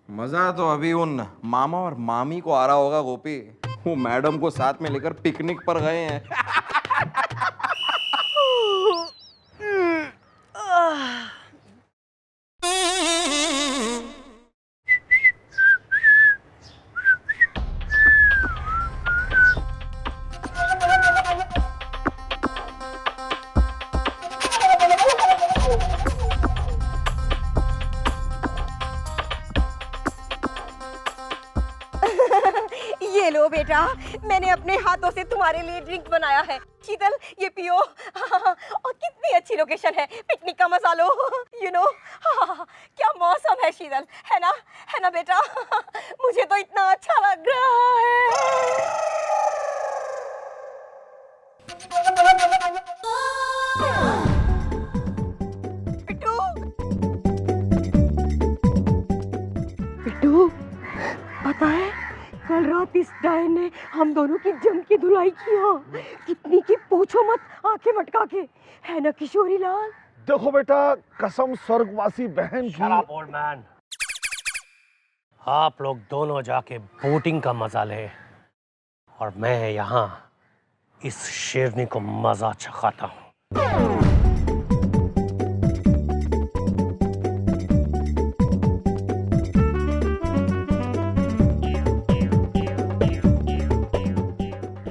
मजा तो अभी उन मामा और मामी को आ रहा होगा गोपी, वो मैडम को साथ में लेकर पिकनिक पर गए हैं। ये लो बेटा, मैंने अपने हाथों से तुम्हारे लिए ड्रिंक बनाया है। शीतल, ये पियो। और कितनी अच्छी लोकेशन है, पिकनिक का मजा लो। यू नो, क्या मौसम है शीतल, है ना बेटा? मुझे तो इतना अच्छा लग रहा है। पिट्टू, पिट्टू, पता है कल रात इस डायन ने हम दोनों की जम की धुलाई किया। कितनी की पूछो मत, आंखें मटका के, है ना किशोरी लाल? देखो बेटा, कसम स्वर्गवासी बहन की। Shut up, old man. आप लोग दोनों जाके बोटिंग का मजा ले और मैं यहाँ इस शेरनी को मजा चखाता हूँ।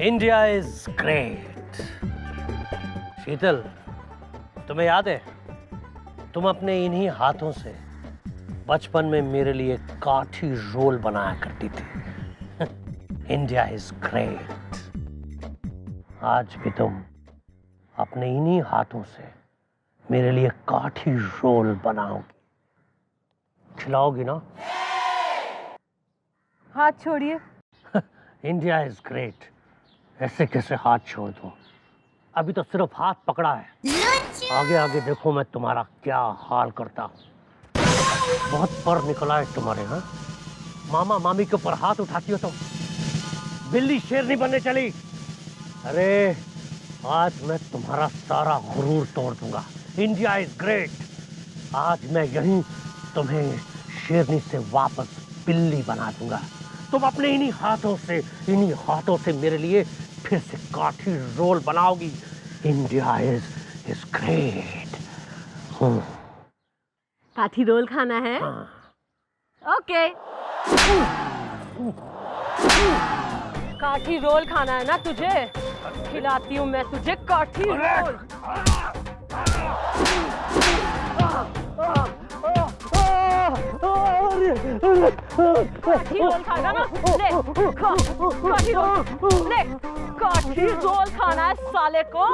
India is great. शीतल, तुम्हें याद है तुम अपने इन्हीं हाथों से बचपन में मेरे लिए काठी रोल बनाया करती थी। India is great. आज भी तुम अपने इन्हीं हाथों से मेरे लिए काठी रोल बनाओगी, खिलाओगी ना? हाथ छोड़िए। इंडिया इज ग्रेट, ऐसे कैसे हाथ छोड़ दूं? अभी तो सिर्फ हाथ पकड़ा है, आगे आगे देखो मैं तुम्हारा क्या हाल करता हूँ। बहुत पर निकला है तुम्हारे। हाँ, मामा मामी के ऊपर हाथ उठाती हो तुम, बिल्ली शेरनी बनने चली। अरे आज मैं तुम्हारा सारा गुरूर तोड़ दूंगा। India is great. आज मैं यहीं तुम्हें शेरनी से वापस बिल्ली बना दूंगा। तुम अपने इन्हीं हाथों से मेरे लिए फिर से काठी रोल बनाओगी। India is great. Kathi roll खाना है? ओके। काठी रोल खाना है ना तुझे? खिलाती हूँ मैं तुझे काठी रोल। काठी रोल खाना ना? ले काठी रोल, ले काठी रोल खाना है साले को।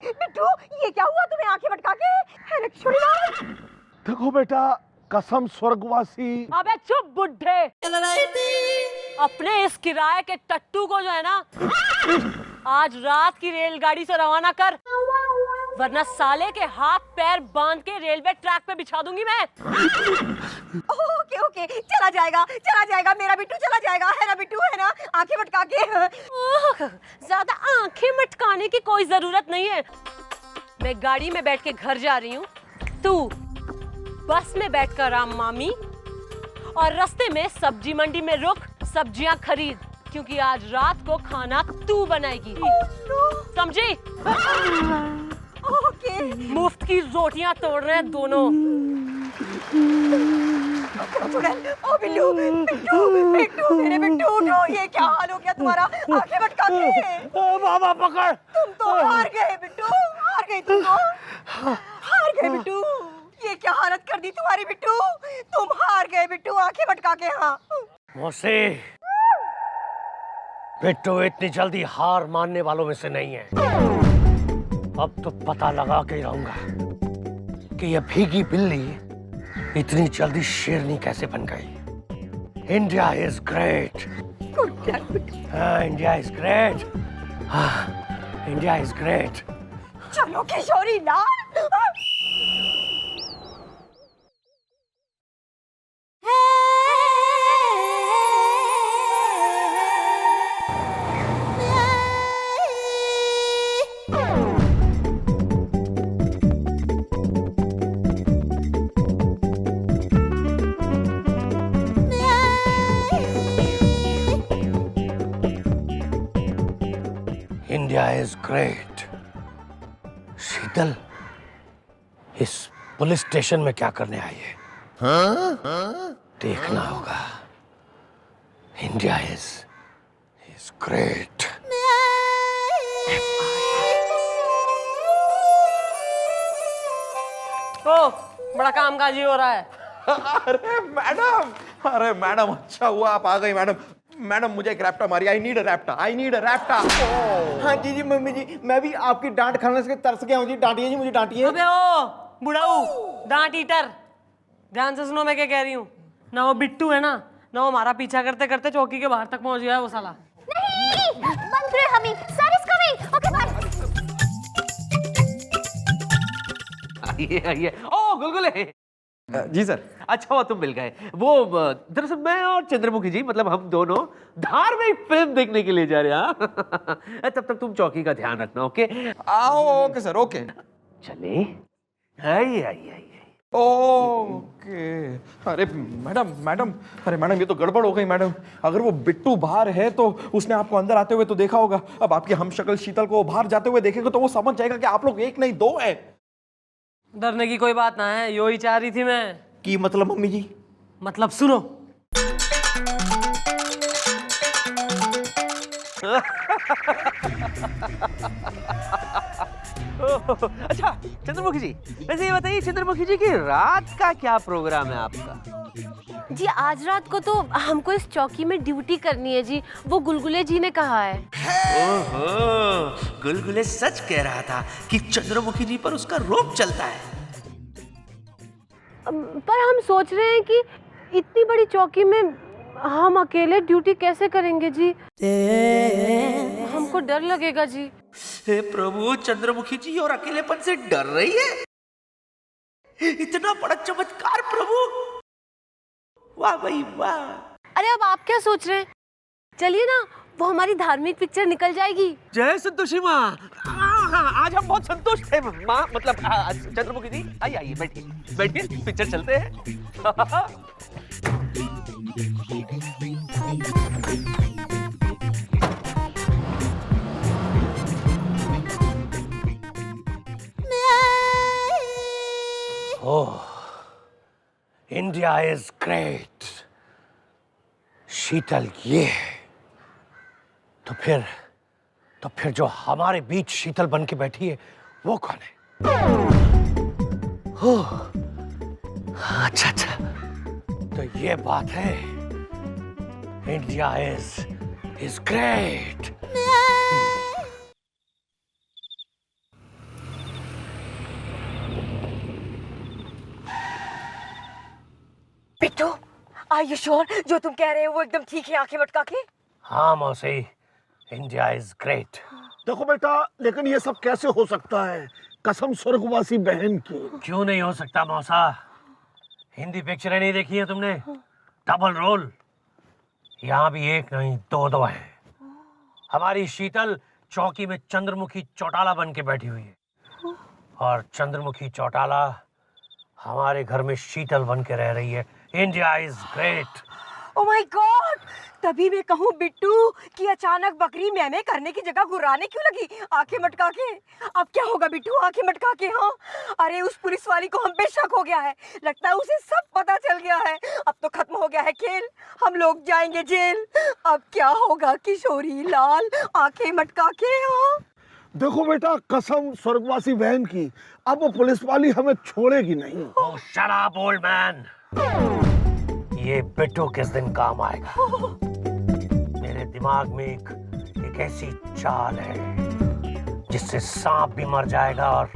बिट्टू, ये क्या हुआ तुम्हें आंखें मटका के? है छोड़ीलाल। देखो बेटा, कसम स्वर्गवासी। अबे चुप बुड्ढे। अपने इस किराए के टट्टू को जो है ना, आज रात की रेलगाड़ी से रवाना कर, वरना साले के हाथ पैर बांध के रेलवे ट्रैक पे बिछा दूंगी मैं। ओके ओके, चला जाएगा मेरा बिट्टू, चला जाएगा, है ना बिट्टू, है ना? आंखें मटका के। ज्यादा आंखें मटकाने की कोई जरूरत नहीं है। मैं गाड़ी में बैठ के घर जा रही हूँ, तू बस में बैठकर राम मामी, और रास्ते में सब्जी मंडी में रुक, सब्जियां खरीद, क्योंकि आज रात को खाना तू बनाएगी। समझी? ओके। मुफ्त की रोटियां तोड़ रहे हैं दोनों। ओ बिट्टू, बिट्टू मेरे बिट्टू, उठो। ये क्या हाल हो गया तुम्हारा? आंखें मटका के। बाबा पकड़। तुम तो हार गए बिट्टू, हार गए तुम तो। हार गए बिट्टू, ये क्या हालत कर दी तुम्हारी बिट्टू? तुम हार गए बिट्टू, आंखें मटका के। हाँ मौसी, बिट्टू इतनी जल्दी हार मानने वालों में से नहीं है। अब तो पता लगा के रहूंगा कि यह भीगी बिल्ली इतनी जल्दी शेरनी कैसे बन गई। India is great. India is great. India is great. चलो Kishori Lal. India is great. Sheetal इस पुलिस स्टेशन में क्या करने आई है? देखना होगा। India is great. ओ, बड़ा कामकाजी हो रहा है। अरे मैडम, अच्छा हुआ आप आ गई मैडम। मैडम मुझे एक रैप्टा मारी। आई नीड अ रैप्टा। हाँ जी मम्मी जी, मैं भी आपकी डांट खाने से तरस गया हूँ जी। डांटिए जी, मुझे डांटिए। अबे ओ बुढ़ाऊ, डांट ईटर, ध्यान से सुनो मैं क्या कह रही हूँ। ना वो बिट्टू है ना वो हमारा पीछा करते करते चौकी के बाहर तक पहुंच गया है वो साला। नहीं, मंत्री हमी, sir is coming. Okay bye. आइए। ओ गुलगुले। जी सर। अच्छा हुआ तुम मिल गए। वो दरअसल मैं और चंद्रमुखी जी, मतलब हम दोनों धार्मिक फिल्म देखने के लिए जा रहे हैं। तब तक तुम चौकी का ध्यान रखना। ओके? Okay sir, okay. चले। आइए। ओके। अरे मैडम ये तो गड़बड़ हो गई मैडम। अगर वो बिट्टू बाहर है तो उसने आपको अंदर आते हुए तो देखा होगा। अब आपकी हमशक्ल शीतल को बाहर जाते हुए देखेगा तो वो समझ जाएगा कि आप लोग एक नहीं दो हैं। डरने की कोई बात ना है, यो ही चाह रही थी मैं। की मतलब मम्मी जी? मतलब सुनो। अच्छा चंद्रमुखी जी, वैसे ये बताइए चंद्रमुखी जी कि रात का क्या प्रोग्राम है आपका? जी आज रात को तो हमको इस चौकी में ड्यूटी करनी है जी, वो गुलगुले जी ने कहा है। ओहो, गुलगुले सच कह रहा था कि चंद्रमुखी जी पर उसका रोब चलता है। पर हम सोच रहे हैं कि इतनी बड़ी चौकी में हम अकेले ड्यूटी कैसे करेंगे जी? हमको डर लगेगा जी। हे प्रभु, चंद्रमुखी जी और अकेलेपन से डर रही है? इतना बड़ा चमत्कार प्रभु, वाह भाई वाह। अरे अब आप क्या सोच रहे हैं? चलिए ना, वो हमारी धार्मिक पिक्चर निकल जाएगी। जय संतोषी माँ। हाँ, आज हम बहुत संतुष्ट थे माँ, मतलब चंद्रमुखी जी। आइए आइए, बैठिए बैठिए, पिक्चर चलते हैं। ओह, इंडिया इज ग्रेट। शीतल ये है। तो फिर जो हमारे बीच शीतल बन के बैठी है वो कौन है? ओह, अच्छा अच्छा, तो ये बात है। India is great. Bittu, are you sure जो तुम कह रहे हो वो एकदम ठीक है, आंखें मटका के? हाँ मौसी, इंडिया इज ग्रेट। देखो बेटा, लेकिन ये सब कैसे हो सकता है? कसम स्वर्गवासी बहन की। क्यों नहीं हो सकता मौसा? हिंदी पिक्चरें नहीं देखी है तुमने? Double role. यहाँ भी एक नहीं दो है। हमारी शीतल चौकी में चंद्रमुखी चौटाला बन के बैठी हुई है, और चंद्रमुखी चौटाला हमारे घर में शीतल बन के रह रही है। India is great. Oh my God, तभी मैं कहूँ बिट्टू कि अचानक बकरी मैमे करने की जगह गुर्राने क्यों लगी आंखें मटका के? अब क्या होगा बिट्टू आंखें मटका के? हाँ, अरे उस पुलिस वाली को हम पे शक हो गया है, लगता है उसे सब पता चल गया है। अब तो खत्म हो गया है खेल, हम लोग जाएंगे जेल। अब क्या होगा किशोरी लाल आंखें मटका के? हाँ देखो बेटा, कसम स्वर्गवासी बहन की, अब वो पुलिस वाली हमें छोड़ेगी नहीं। ओह शट अप ओल्ड मैन। ये बिट्टू किस दिन काम आएगा? मेरे दिमाग में एक ऐसी चाल है जिससे सांप भी मर जाएगा और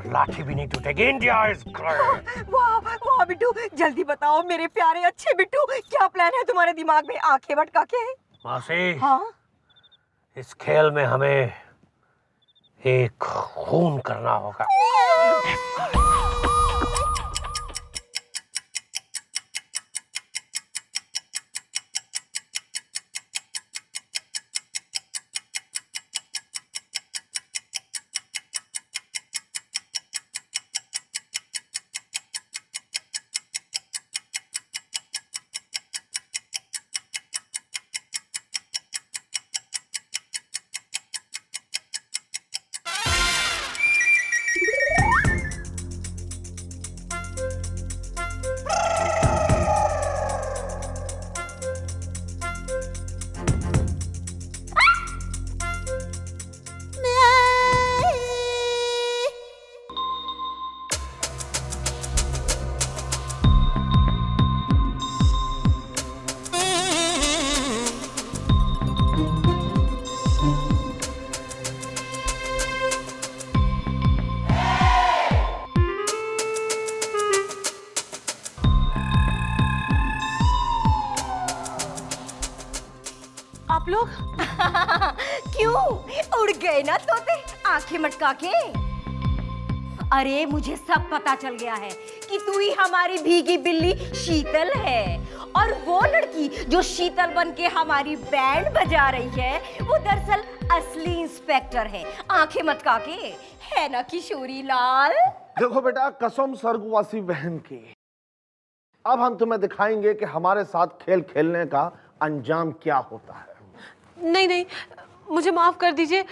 लाठी भी नहीं टूटेगी। India is great. वाह वाह बिट्टू, जल्दी बताओ मेरे प्यारे अच्छे बिट्टू, क्या प्लान है तुम्हारे दिमाग में आंखें मटका के? मासी, हाँ इस खेल में हमें एक खून करना होगा। आप लोग क्यों उड़ गए ना तोते आंखें मटका के? अरे मुझे सब पता चल गया है कि तू ही हमारी भीगी बिल्ली शीतल है, और वो लड़की जो शीतल बन के हमारी बैंड बजा रही है वो दरअसल असली इंस्पेक्टर है आंखें मटका के, है ना किशोरी लाल? देखो बेटा, कसम स्वर्गवासी बहन की, अब हम तुम्हें दिखाएंगे कि हमारे साथ खेल खेलने का अंजाम क्या होता है। नहीं नहीं, मुझे माफ कर दीजिए,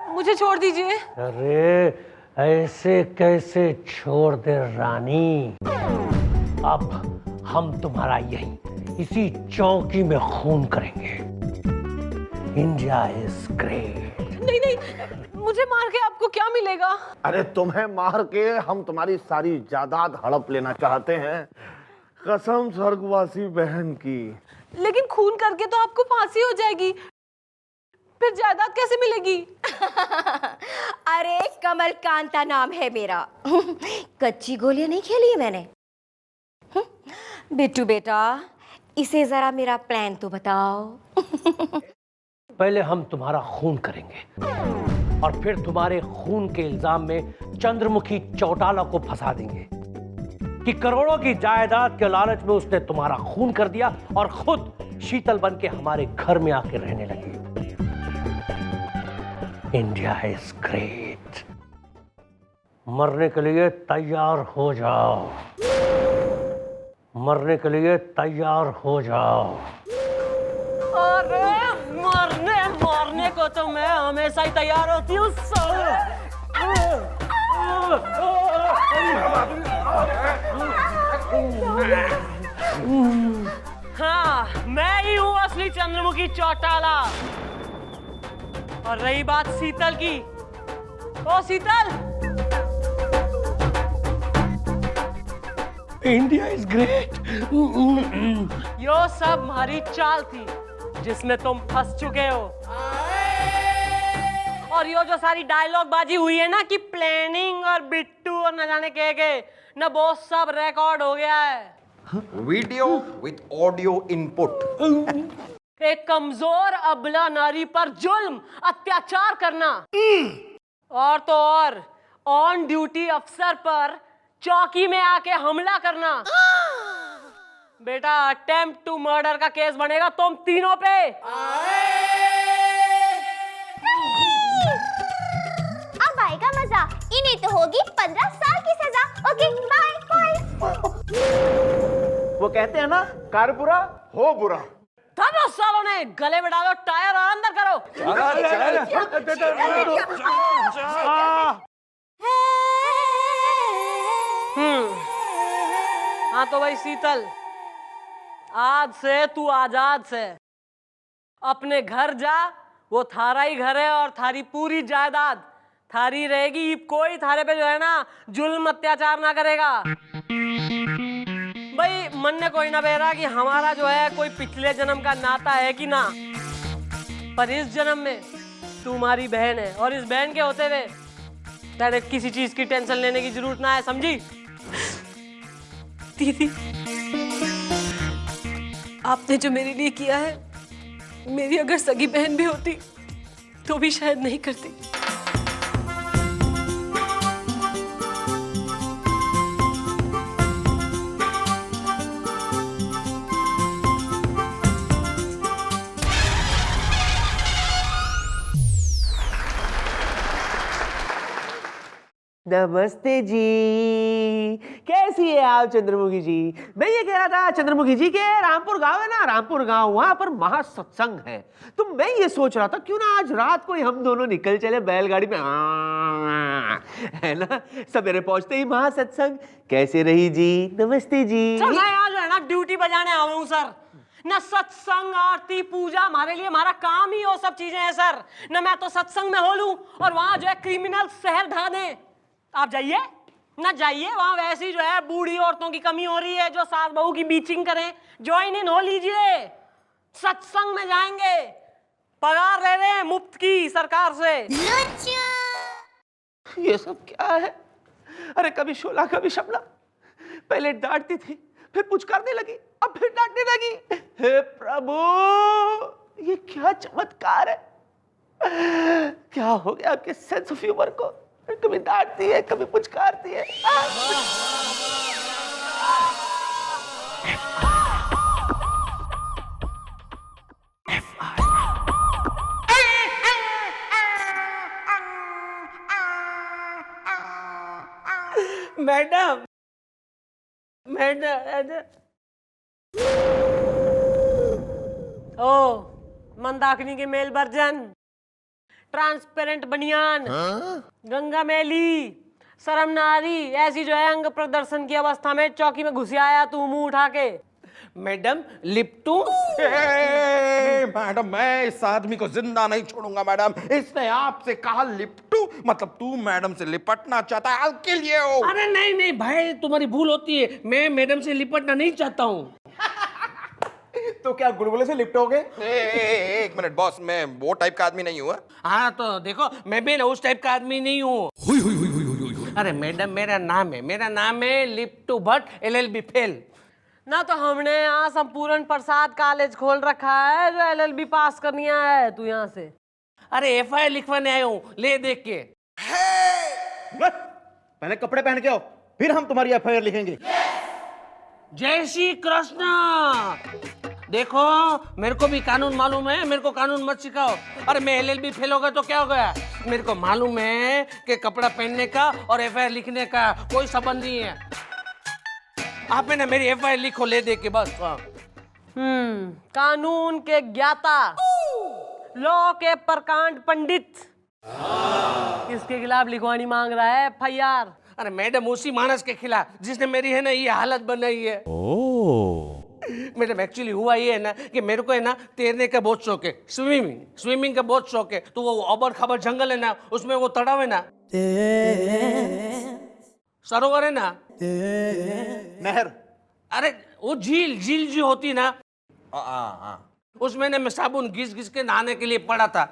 मुझे छोड़ दीजिए। अरे ऐसे कैसे छोड़ दे रानी? अब हम तुम्हारा यहीं इसी चौकी में खून करेंगे। India is great. नहीं नहीं, मुझे मार के आपको क्या मिलेगा? अरे तुम्हें मार के हम तुम्हारी सारी जायदाद हड़प लेना चाहते हैं, कसम स्वर्गवासी बहन की। लेकिन खून करके तो आपको फांसी हो जाएगी, फिर जायदाद कैसे मिलेगी? अरे कमल कांता नाम है मेरा, कच्ची गोलियां नहीं खेली है मैंने। बिट्टू बेटा, इसे जरा मेरा प्लान तो बताओ। पहले हम तुम्हारा खून करेंगे और फिर तुम्हारे खून के इल्जाम में चंद्रमुखी चौटाला को फंसा देंगे कि करोड़ों की जायदाद के लालच में उसने तुम्हारा खून कर दिया और खुद शीतल बन के हमारे घर में आके रहने लगी। India is great. मरने के लिए तैयार हो जाओ, मरने के लिए तैयार हो जाओ। अरे मरने को तो मैं हमेशा ही तैयार होती हूँ हाँ, मैं ही हूँ असली चंद्रमुखी चौटाला। और रही बात शीतल की, ओ शीतल, इंडिया इज ग्रेट। यो सब हमारी चाल थी जिसमें तुम फंस चुके हो। और यो जो सारी डायलॉग बाजी हुई है ना कि प्लानिंग और बिट्टू और न जाने के न वो सब रिकॉर्ड हो गया है। Video with audio input. एक कमजोर अबला नारी पर जुल्म अत्याचार करना और तो और ऑन ड्यूटी अफसर पर चौकी में आके हमला करना। बेटा अटेम्प्ट टू मर्डर का केस बनेगा तुम तीनों पे। अब आएगा मजा, इन्हें तो होगी 15 साल की सजा। Okay bye bye. वो कहते हैं ना, कर बुरा हो बुरा। दोनों सालों ने गले में डालो टायर और अंदर करो। हाँ तो भाई शीतल, आज से तू आजाद से अपने घर जा। वो थारा ही घर है और थारी पूरी जायदाद थारी रहेगी। कोई थारे पे जो है ना जुल्म अत्याचार ना करेगा। भाई मन ने कोई ना बेरा कि हमारा जो है कोई पिछले जन्म का नाता है कि ना, पर इस जन्म में तुम्हारी बहन है और इस बहन के होते हुए तेरे किसी चीज की टेंशन लेने की जरूरत ना है, समझी? दीदी, आपने जो मेरे लिए किया है, मेरी अगर सगी बहन भी होती तो भी शायद नहीं करती। नमस्ते जी, कैसी है आप चंद्रमुखी जी? मैं ये कह रहा था चंद्रमुखी जी के रामपुर गांव है ना, रामपुर गांव, वहां पर महासत्संग है। तो मैं ये सोच रहा था क्यों ना आज रात को ही हम दोनों निकल चले बैलगाड़ी में, है ना? सवेरे पहुंचते ही महासत्संग। कैसे रही जी? नमस्ते जी। सर मैं यहाँ जो है ना ड्यूटी बजाने आया हूँ सर। न सत्संग आरती पूजा हमारे लिए हमारा काम ही वो सब चीजें हैं सर। न मैं तो सत्संग में हो लूं और वहां जो है क्रिमिनल शहर ढा दें। आप जाइए ना, जाइए वहां वैसी जो है बूढ़ी औरतों की कमी हो रही है जो सास बहू की बीचिंग करें। ज्वाइन इन हो लीजिए, सत्संग में जाएंगे, पगार ले रहे हैं मुफ्त की सरकार से। ये सब क्या है? अरे कभी शोला कभी शमला, पहले डांटती थी फिर पुचकारने लगी, अब फिर डांटने लगी। हे प्रभु, ये क्या चमत्कार है? क्या हो गया आपके सेंस ऑफ ह्यूमर को? कभी डांटती है कभी पुचकारती है। मैडम मैडम ओ मंदाकिनी के मेल वर्जन, ट्रांसपेरेंट बनियान, गंगा मैली, शर्म नारी, ऐसी जो है अंग प्रदर्शन की अवस्था में चौकी में घुस आया तू मुंह उठा के। मैडम लिप्टू। मैडम मैं इस आदमी को जिंदा नहीं छोड़ूंगा मैडम। इसने आपसे कहा लिपटू, मतलब तू मैडम से लिपटना चाहता है। के लिए हो? अरे नहीं नहीं भाई, तुम्हारी भूल होती है। मैं मैडम से लिपटना नहीं चाहता हूँ। तो क्या गुलगुले से लिपटोगे? एक मिनट बॉस, मैं वो टाइप का आदमी नहीं हुआ। हाँ तो देखो, मैं भी उस टाइप का आदमी नहीं हूँ। अरे मैडम मेरा नाम है लिप्टू भट्ट, LLB फेल। ना तो हमने यहाँ संपूर्ण प्रसाद कॉलेज खोल रखा है जो LLB पास करनी है तू यहाँ से। अरे FIR लिखवाने आया हूँ, ले देख के। पहले कपड़े पहन के आओ, फिर हम तुम्हारी FIR लिखेंगे। जय श्री कृष्ण। देखो मेरे को भी कानून मालूम है, मेरे को कानून मत सिखाओ। अरे मैं LLB फेल हो गया तो क्या हो गया? मेरे को मालूम है कि कपड़ा पहनने का और FIR लिखने का कोई संबंध नहीं है। आप है ना मेरी FIR लिखो ले दे के बस। कानून के ज्ञाता, लॉ के प्रकांड पंडित, किसके खिलाफ लिखवानी मांग रहा है FIR? अरे मैडम उसी मानस के खिलाफ जिसने मेरी है ना ये हालत बनाई है। मैडम एक्चुअली हुआ ये है ना कि मेरे को है ना तैरने का बहुत शौक है, स्विमिंग का बहुत शौक है। तो वो अबर खबर जंगल है ना, उसमें वो तड़ाव है ना, सरोवर है ना, नहर, अरे वो झील जो होती ना, उसमें ना मैं साबुन घिस घिस के नहाने के लिए पड़ा था।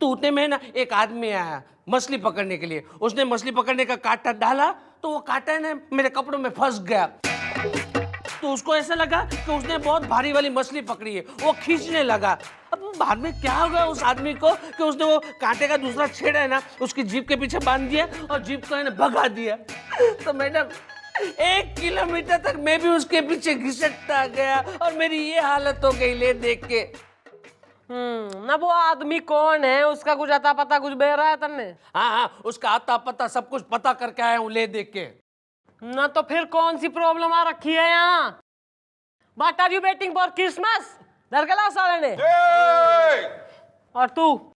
तो उतने में ना एक आदमी आया मछली पकड़ने के लिए। उसने मछली पकड़ने का कांटा डाला तो वो कांटा ना मेरे कपड़ों में फंस गया। तो उसको ऐसा लगा कि उसने बहुत भारी वाली मछली पकड़ी है, वो खींचने लगा। अब बाद में क्या हो गया उस आदमी को कि उसने वो कांटे का दूसरा छेड़ा है ना उसकी जीभ के पीछे बांध दिया और जीभ को है ना भगा दिया। तो मैडम 1 किलोमीटर तक मैं भी उसके पीछे घिसटता गया और मेरी ये हालत हो गई ले देख के। ना वो आदमी कौन है, उसका कुछ अता पता कुछ बह रहा है तन्ने? हाँ, उसका आता पता सब कुछ पता करके आया हूँ ले देख के। ना तो फिर कौन सी प्रॉब्लम आ रखी है यहाँ? What are you waiting for Christmas? दरगला साले ने। और तू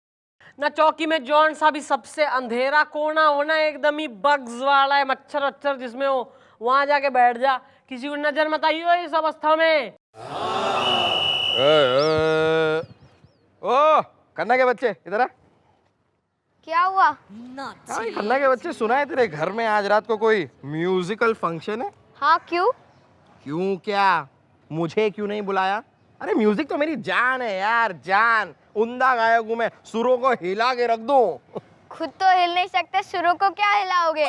ना चौकी में जॉन सा भी सबसे अंधेरा कोना होना एकदम ही बग्स वाला है, मच्छर वच्छर जिसमें हो, वहां जाके बैठ जा, किसी को नजर मत आइयो इस अवस्था में। ओ खन्ना के बच्चे इधर आ। क्या हुआ? खन्ना के बच्चे, सुना है तेरे घर में आज रात को कोई म्यूजिकल फंक्शन है? हाँ, क्यों? क्यों क्या? मुझे क्यों नहीं बुलाया? अरे म्यूजिक तो मेरी जान है यार, जान। उम्दा गायक हूँ मैं, सुरों को हिला के रख दूं। खुद तो हिल नहीं सकते, सुरों को क्या हिलाओगे?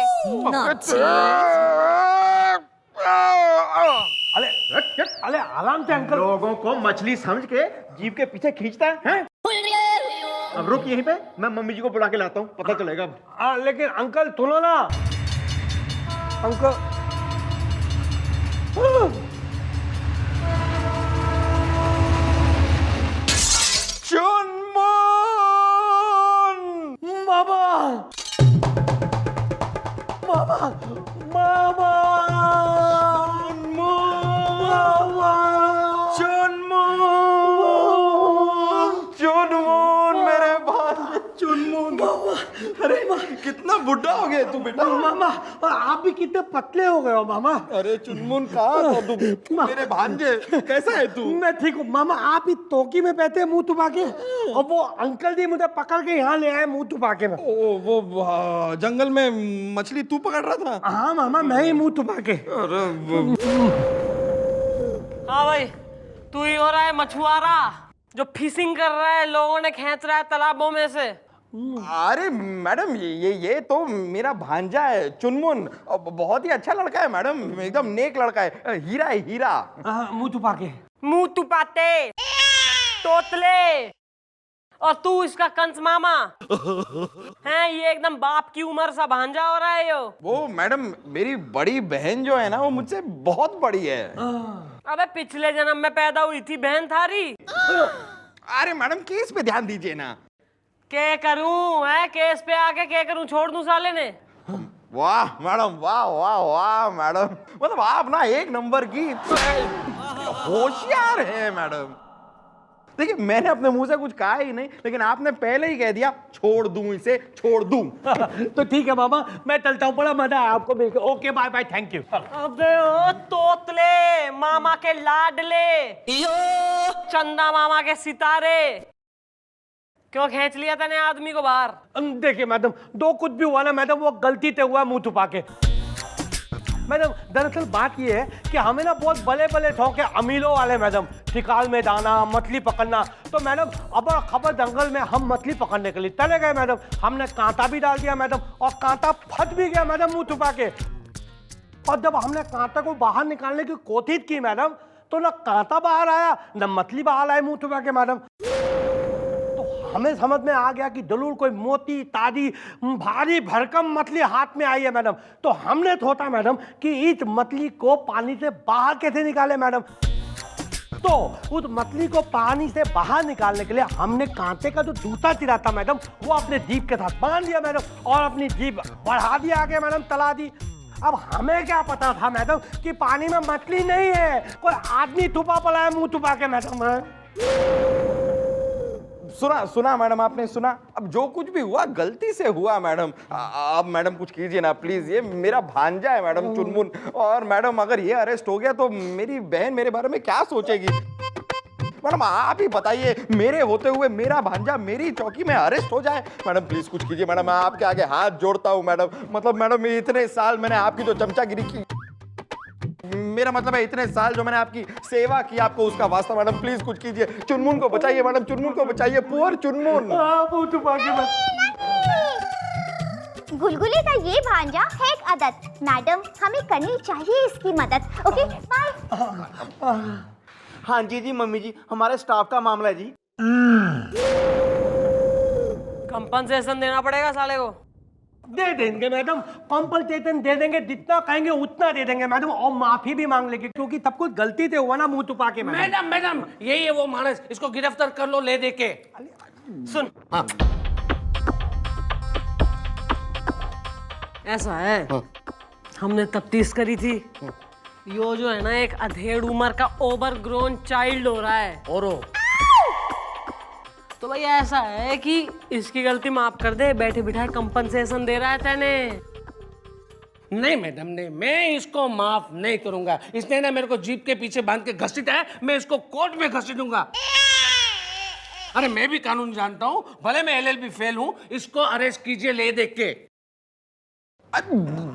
अरे आराम से अंकल। लोगों को मछली समझ के जीभ के पीछे खींचता है? अब रुक यहीं पे, मैं मम्मी जी को बुला के लाता हूँ, पता चलेगा। लेकिन अंकल सुनो ना, अंकल। चुनमुन! मामा, मामा, मामा, चुनमुन मेरे भाई, चुनमुन। अरे कितना बुढ़ा हो गया तू बेटा। मामा, और आप भी कितने पतले हो गए हो मामा। अरे चुनमुन कहाँ था तू? मेरे भांजे, कैसा है तू? मैं ठीक हूँ मामा। आप ही तोकी में बैठे मुंह तुपा के, और वो अंकल जी मुझे पकड़ के यहाँ ले आए मुंह तुपा के। वो जंगल में मछली तू पकड़ रहा था? हाँ मामा, मैं ही मुंह तुपा के। हाँ भाई, तू ही हो रहा है मछुआरा जो फिशिंग कर रहा है, लोगों ने खींच रहा है तालाबों में से। अरे मैडम, ये तो मेरा भांजा है चुनमुन। बहुत ही अच्छा लड़का है मैडम, एकदम नेक लड़का है, हीरा है हीरा। मुंह तुपा के। मुंह तुपाते तोतले, और तू इसका कंस मामा है। ये एकदम बाप की उम्र सा भांजा हो रहा है यो। वो मैडम मेरी बड़ी बहन जो है ना, वो मुझसे बहुत बड़ी है। अबे पिछले जन्म में पैदा हुई थी बहन थारी। अरे मैडम केस पे ध्यान दीजिए ना। क्या करूं है केस पे आके, क्या करूं, छोड़ दूं साले ने? वाह मैडम, वाह वाह वाह मैडम, मतलब आप ना एक नंबर की होशियार है मैडम। देखिए मैंने अपने मुंह से कुछ कहा ही नहीं, लेकिन आपने पहले ही कह दिया छोड़ दूं इसे, छोड़ दूं। तो ठीक है मामा, मैं चलता हूँ, बड़ा मजा आया आपको मिलकर। Okay bye bye, thank you. अबे ओ तोतले, मामा के लाडले, चंदा मामा के सितारे, क्यों खींच लिया तने आदमी को बाहर? देखिए मैडम, दो कुछ भी हुआ ना मैडम, वो गलती से हुआ मुंह छुपा के। मैडम दरअसल बात ये है कि हमें ना बहुत बड़े बड़े शौक है अमीलों वाले मैडम, शिकार में जाना, मछली पकड़ना। तो मैडम अब खबर जंगल में हम मछली पकड़ने के लिए चले गए मैडम। हमने कांटा भी डाल दिया मैडम, और कांटा फट भी गया मैडम मुंह छुपा के। और जब हमने कांटा को बाहर निकालने की कोशिश की मैडम, तो ना कांटा बाहर आया ना मछली बाहर आई मुंह छुपा के मैडम। हमें समझ में आ गया कि जरूर कोई मोटी ताजी भारी भरकम मछली हाथ में आई है मैडम। तो हमने सोचा मैडम कि इस मछली को पानी से बाहर कैसे निकाले मैडम। उस मछली को पानी से बाहर निकालने के लिए हमने कांटे का जो जूता चिरा था मैडम, वो अपने जीभ के साथ बांध दिया मैडम, और अपनी जीभ बढ़ा दिया आगे मैडम, तला दी। अब हमें क्या पता था मैडम कि पानी में मछली नहीं है, कोई आदमी छुपा पड़ा है मुंह छुपा के मैडम। सुना मैडम, आपने सुना। अब जो कुछ भी हुआ गलती से हुआ मैडम। अब मैडम कुछ कीजिए ना प्लीज, ये मेरा भांजा है मैडम चुनमुन, और मैडम अगर ये अरेस्ट हो गया तो मेरी बहन मेरे बारे में क्या सोचेगी? मैडम आप ही बताइए, मेरे होते हुए मेरा भांजा मेरी चौकी में अरेस्ट हो जाए। मैडम प्लीज कुछ कीजिए मैडम, मैं आपके आगे हाथ जोड़ता हूँ मैडम। मतलब मैडम इतने साल मैंने आपकी जो चमचागिरी की, मेरा मतलब है इतने साल जो मैंने आपकी सेवा की, आपको उसका वास्ता मैडम प्लीज कुछ कीजिए। चुनमुन को बचाइए मैडम, चुनमुन को बचाइए, पुअर चुनमुन। गुलगुले का ये भांजा है एक आदत, मैडम हमें करनी चाहिए इसकी मदद। Okay bye. हाँ जी मम्मी जी, हमारे स्टाफ का मामला है जी। कंपनसेशन देना पड़ेगा साले को। दे देंगे मैडम, कंपनसेशन दे देंगे, जितना कहेंगे उतना दे देंगे मैडम, और माफी भी मांग लेंगे क्योंकि सब कुछ गलती से हुआ ना मुंह छुपा के। मैडम यही है वो मानस, इसको गिरफ्तार कर लो ले दे के। सुन, हाँ। ऐसा है, हमने तफ्तीश करी थी, यो जो है ना एक अधेड़ उम्र का ओवर ग्रोन चाइल्ड हो रहा है। और तो भाई ऐसा है कि इसकी गलती माफ कर दे, बैठे बिठाए कंपनसेशन दे रहा है तेने। नहीं मैडम नहीं, मैं इसको माफ नहीं करूंगा। इसने ना मेरे को जीप के पीछे बांध के घसीटा है, मैं इसको कोर्ट में घसीटूंगा। अरे मैं भी कानून जानता हूं, भले मैं LLB फेल हूं, इसको अरेस्ट कीजिए ले देख के।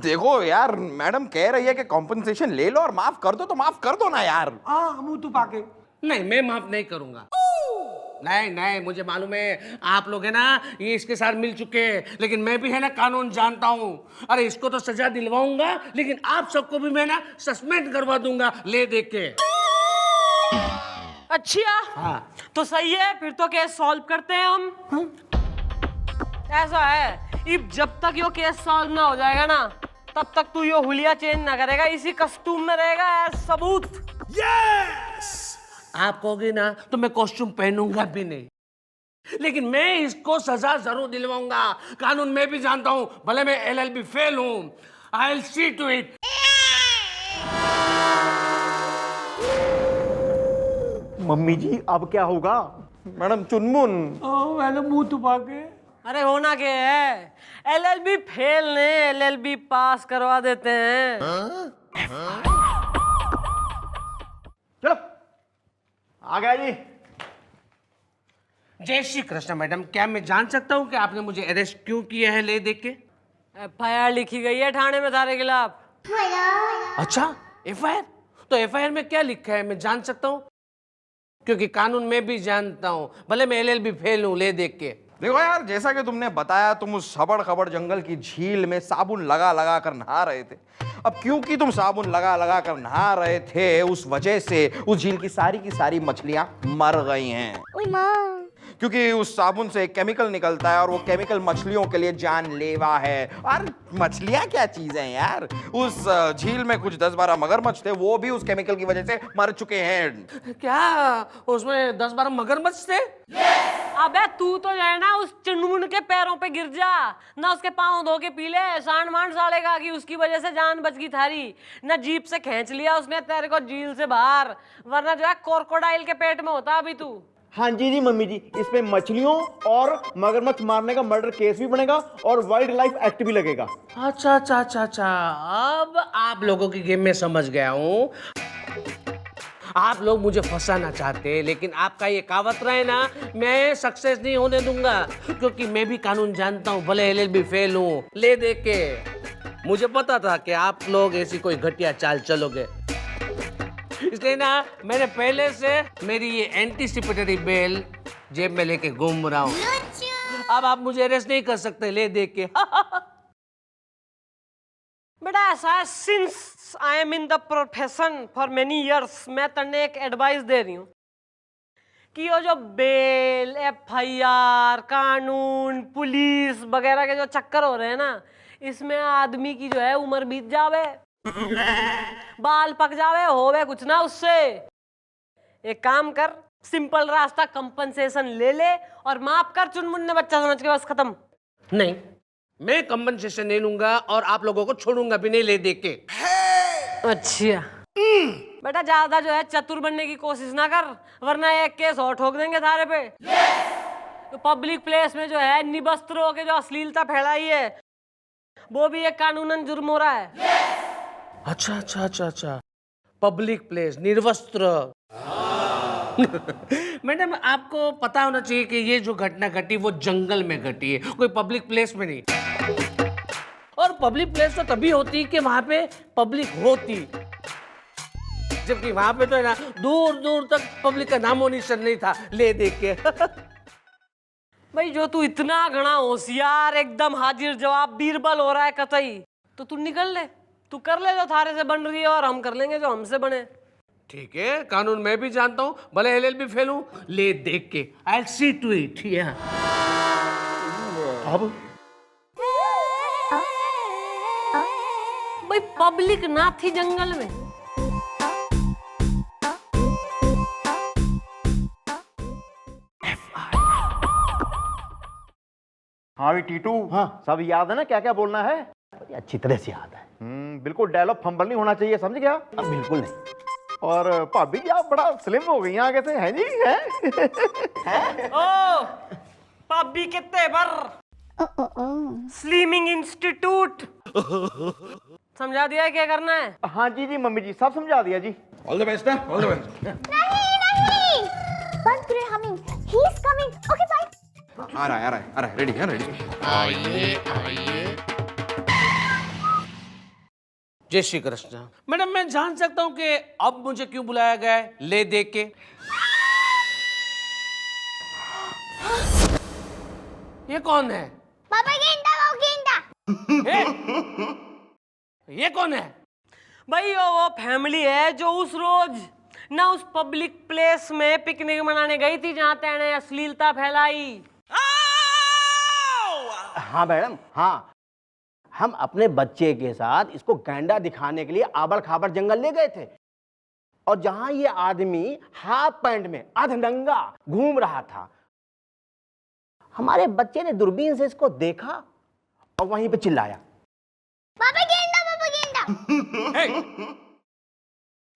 देखो यार, मैडम कह रही है कि कॉम्पनसेशन ले लो और माफ कर दो, तो माफ कर दो ना यार। मुंह छुपा के। नहीं मैं माफ नहीं करूंगा। नहीं मुझे मालूम है आप लोग है ना ये इसके साथ मिल चुके हैं, लेकिन मैं भी है ना कानून जानता हूं। अरे इसको तो सजा दिलवाऊंगा, लेकिन आप सबको भी मैं ना सस्पेंड करवा दूंगा ले देख के। अच्छा हाँ। तो सही है, फिर तो केस सॉल्व करते हैं हम। ऐसा है, इब जब तक यो केस सॉल्व ना हो जाएगा ना, तब तक तू यो हुलिया चेंज ना करेगा, इसी कस्टूम में रहेगा एज सबूत। यस! आप कहोगे ना तो मैं कॉस्ट्यूम पहनूंगा भी नहीं, लेकिन मैं इसको सजा जरूर दिलवाऊंगा। कानून मैं भी जानता हूं, भले मैं LLB फेल हूं। I will see to it. Mummy जी अब क्या होगा? मैडम चुनमुन। मैडम मुंह छुपा के। अरे होना क्या है, LLB फेल ने LLB पास करवा देते हैं। चलो आ गया जी। जय श्री कृष्ण मैडम, क्या मैं जान सकता हूं कि आपने मुझे अरेस्ट क्यों किया है ले देख के? FIR लिखी गई है थाने में तारे खिलाफ। अच्छा FIR? तो FIR में क्या लिखा है मैं जान सकता हूं? क्योंकि कानून मैं भी जानता हूं, भले मैं LLB फेल हूं ले देख के। देखो यार, जैसा कि तुमने बताया, तुम उस खबड़ खबड़ जंगल की झील में साबुन लगा लगा कर नहा रहे थे। अब क्योंकि तुम साबुन लगा लगा कर नहा रहे थे, उस वजह से उस झील की सारी मछलियां मर गई हैं। क्योंकि उस साबुन से एक केमिकल निकलता है, और वो केमिकल मछलियों के लिए जानलेवा है। और मछलियां क्या चीज हैं यार, उस झील में कुछ 10-12 मगरमच्छ थे, वो भी उस केमिकल की वजह से मर चुके हैं। क्या उसमें 10-12 मगरमच्छ थे? अबे तू तो जो है ना उस चुनमुन के पैरों पे गिर जा, ना उसके पाँव धो के पी ले, सांड मांड सालेगा कि उसकी वजह से जान बच गई थारी। ना जीप से खींच लिया उसने तेरे को झील से बाहर, वरना जो है क्रोकोडाइल के पेट में होता अभी तू। हाँ जी मम्मी जी, इसमें मछलियों और मगरमच्छ मारने का मर्डर केस भी बनेगा और वाइल्ड लाइफ एक्ट भी लगेगा। अच्छा, अब आप लोगों की गेम में समझ गया हूँ। आप लोग मुझे फंसाना चाहते हैं, लेकिन आपका ये कहावत रहे ना, मैं सक्सेस नहीं होने दूंगा, क्योंकि मैं भी कानून जानता हूँ, भले LLB फेल हूँ ले देख के। मुझे पता था कि आप लोग ऐसी कोई घटिया चाल चलोगे, इसलिए ना मैंने पहले से मेरी ये एंटीसिपेटरी बेल जेब में लेके घूम रहा हूँ। अब आप मुझे अरेस्ट नहीं कर सकते ले देख के। बेटा ऐसा है, since I am in the profession for many years, मैं तन्ने एक एडवाइस दे रही हूँ कि ये जो बेल, FIR, कानून, पुलिस वगैरह के जो चक्कर हो रहे हैं ना, इसमें आदमी की जो है उम्र बीत जावे, बाल पक जावे, होवे कुछ ना उससे। एक काम कर, सिंपल रास्ता, कंपनसेशन ले ले और माफ कर, चुनमुन्ने बच्चा समझ के, बस खत्म। नहीं, मैं कंपनसेशन नहीं लूंगा और आप लोगों को छोड़ूंगा भी नहीं ले दे के। अच्छा बेटा, ज्यादा जो है चतुर बनने की कोशिश ना कर, वरना एक केस और ठोक देंगे थारे पे। तो पब्लिक प्लेस में जो है निवस्त्र होके जो अश्लीलता फैलाई है, वो भी एक कानूनन जुर्म हो रहा है। अच्छा अच्छा अच्छा अच्छा, पब्लिक प्लेस, निर्वस्त्र। मैडम, आपको पता होना चाहिए कि ये जो घटना घटी वो जंगल में घटी है, कोई पब्लिक प्लेस में नहीं। और पब्लिक प्लेस तो तभी होती कि वहां पे पब्लिक होती, जबकि वहां पे तो है ना दूर दूर तक पब्लिक का नामो निशान नहीं था ले देख के। भाई जो तू इतना घना होशियार, एकदम हाजिर जवाब बीरबल हो रहा है कतई, तो तू निकल ले, तू कर ले जो थारे से बन रही है और हम कर लेंगे जो हमसे बने। ठीक है, कानून मैं भी जानता हूँ, भले LLB फेल हूँ, ले देख के I'll see to it। अब भाई पब्लिक ना थी जंगल में, हाँ भी टीटू, हाँ सब याद है ना क्या क्या बोलना है? अच्छी तरह से याद है। बिल्कुल डायलॉग फंबल नहीं होना चाहिए, समझ गया? अब बिल्कुल नहीं। और भाभी जी आप बड़ा स्लिम हो गई आगे से, हैं जी? हैं? ओ पाबी कितने पर स्लिमिंग इंस्टीट्यूट समझा दिया है क्या करना है? हाँ जी जी मम्मी जी सब समझा दिया जी। ऑल द बेस्ट है, ऑल द बेस्ट। नहीं बंद करें humming, he is coming. Okay bye. आ रहा है, रेडी है, रेडी। जय श्री कृष्ण। मैडम, मैं जान सकता हूँ कि अब मुझे क्यों बुलाया गया है ले देख के? ये कौन है? पापा गेंदा, वो गेंदा। ये कौन है? भाई वो फैमिली है जो उस रोज ना उस पब्लिक प्लेस में पिकनिक मनाने गई थी जहां तेने अश्लीलता फैलाई। हाँ मैडम, हाँ हम अपने बच्चे के साथ इसको गैंडा दिखाने के लिए आबड़ खाबड़ जंगल ले गए थे, और जहां ये आदमी हाफ पैंट में अधनंगा घूम रहा था, हमारे बच्चे ने दूरबीन से इसको देखा और वहीं पे चिल्लाया, पापा गेंदा, पापा गेंदा।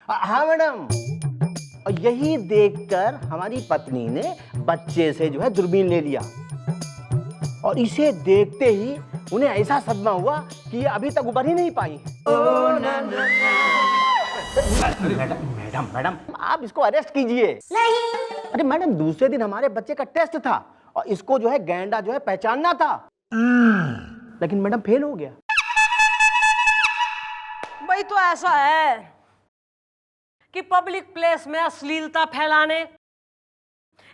हाँ मैडम, और यही देखकर हमारी पत्नी ने बच्चे से जो है दूरबीन ले लिया, और इसे देखते ही उन्हें ऐसा सदमा हुआ कि ये अभी तक उबर ही नहीं पाई। मैडम मैडम आप इसको अरेस्ट कीजिए। नहीं। अरे मैडम, दूसरे दिन हमारे बच्चे का टेस्ट था और इसको जो है गैंडा जो है पहचानना था, लेकिन मैडम फेल हो गया। भाई तो ऐसा है कि पब्लिक प्लेस में अश्लीलता फैलाने,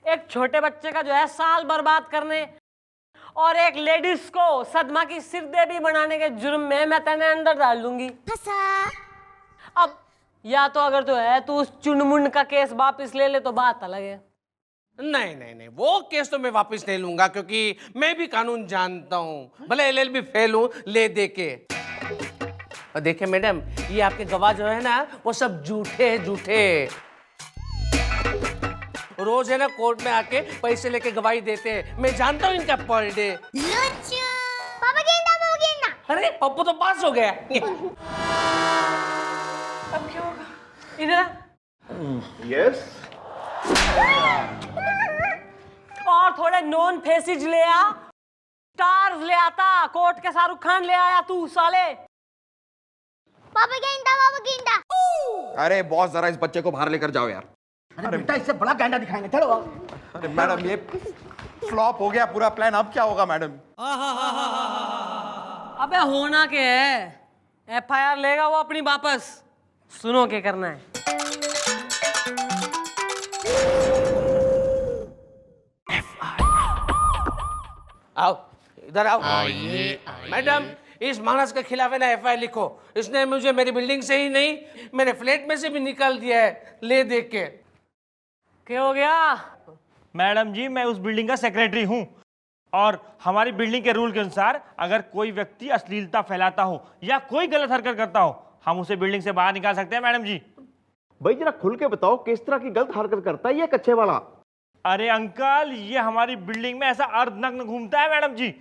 एक छोटे बच्चे का जो है साल बर्बाद करने और एक लेडीज को सदमा की सिरदेवी बनाने के जुर्म में मैं तेने अंदर डाल दूंगी। अब या तो अगर तो है तू उस चुनमुन का केस वापस ले ले तो बात अलग है। नहीं नहीं नहीं, वो केस तो मैं वापस नहीं लूंगा, क्योंकि मैं भी कानून जानता हूँ, भले LLB फेल हूँ ले दे के। और देखिए मैडम, ये आपके गवाह जो है ना वो सब झूठे हैं, झूठे। रोज है ना कोर्ट में आके पैसे लेके गवाही देते हैं, मैं जानता हूँ इनका पर डे। पापा गेंदा, वो गेंदा। अरे पप्पू तो पास हो गया। अब क्या होगा? इधर यस। और थोड़े नॉन फेसिज ले आ, स्टार्स ले आता, कोर्ट के शाहरुख खान ले आया तू साले। पापा गेंदा, पापा गेंदा। अरे बॉस, जरा इस बच्चे को बाहर लेकर जाओ यार। अरे बेटा, इससे बड़ा गैंडा दिखाएंगे, चलो। अरे मैडम, ये फ्लॉप हो गया पूरा प्लान, अब क्या होगा मैडम? अबे होना क्या है, FIR लेगा वो अपनी वापस। सुनो क्या करना है। आओ इधर आओ। मैडम, इस मानस के खिलाफ है ना FIR लिखो। इसने मुझे मेरी बिल्डिंग से ही नहीं, मेरे फ्लैट में से भी निकाल दिया है ले देख के। क्या हो गया? मैडम जी, मैं उस बिल्डिंग का सेक्रेटरी हूँ, और हमारी बिल्डिंग के रूल के अनुसार अगर कोई व्यक्ति अश्लीलता फैलाता हो या कोई गलत हरकत करता हो, हम उसे बिल्डिंग से बाहर निकाल सकते हैं मैडम जी। भाई जरा खुल के बताओ किस तरह की गलत हरकत करता है ये कच्चे वाला? अरे अंकल, ये हमारी बिल्डिंग में ऐसा अर्धनग्न घूमता है मैडम जी,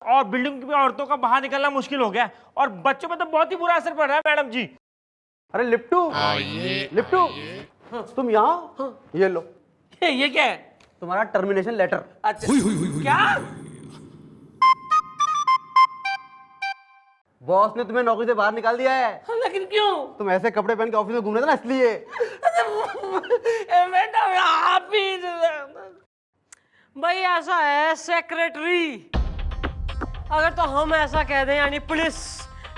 और बिल्डिंग में औरतों का बाहर निकलना मुश्किल हो गया है, और बच्चों पे तो बहुत ही बुरा असर पड़ रहा है मैडम जी। अरे लिप्टू, लिप्टू, तुम यहाँ? ये लो। ये क्या है? तुम्हारा टर्मिनेशन लेटर। अच्छा क्या? बॉस ने तुम्हें नौकरी से बाहर निकाल दिया है। लेकिन क्यों? तुम ऐसे कपड़े पहन के ऑफिस में घूम रहे थे ना, इसलिए। मैडम आप ही भाई ऐसा है सेक्रेटरी, अगर तो हम ऐसा कह दें यानी पुलिस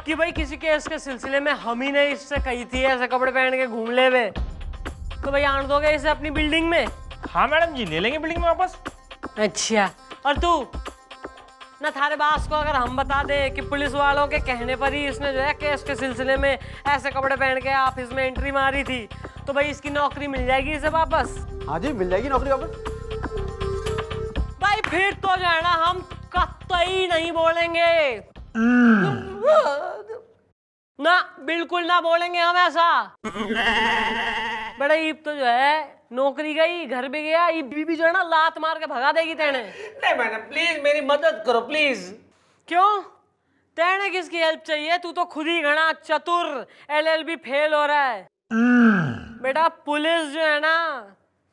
कि भाई किसी केस के सिलसिले में हम ही ने इससे कही थी ऐसे कपड़े पहन के घूम ले वे, तो भाई आन दोगे इसे अपनी बिल्डिंग में? हाँ मैडम जी, ले लेंगे बिल्डिंग में वापस। अच्छा, और तू ना थारे बास को अगर हम बता दे कि पुलिस वालों के कहने पर ही इसने जो है केस के सिलसिले में ऐसे कपड़े पहन के ऑफिस में एंट्री मारी थी, तो भाई इसकी नौकरी मिल जाएगी इसे वापस? हाँ जी, मिल जाएगी नौकरी वापस। भाई फिर तो जो है ना हम कतई नहीं बोलेंगे ना, बिल्कुल ना बोलेंगे हम ऐसा। बड़ा ईब तो जो है नौकरी गई, घर भी गया, ये बीबी जो है ना लात मार के भगा देगी तेने। नहीं मैडम प्लीज मेरी मदद करो प्लीज। क्यों? तेने किसकी हेल्प चाहिए? तू तो खुद ही घना चतुर LLB फेल हो रहा है। बेटा पुलिस जो है ना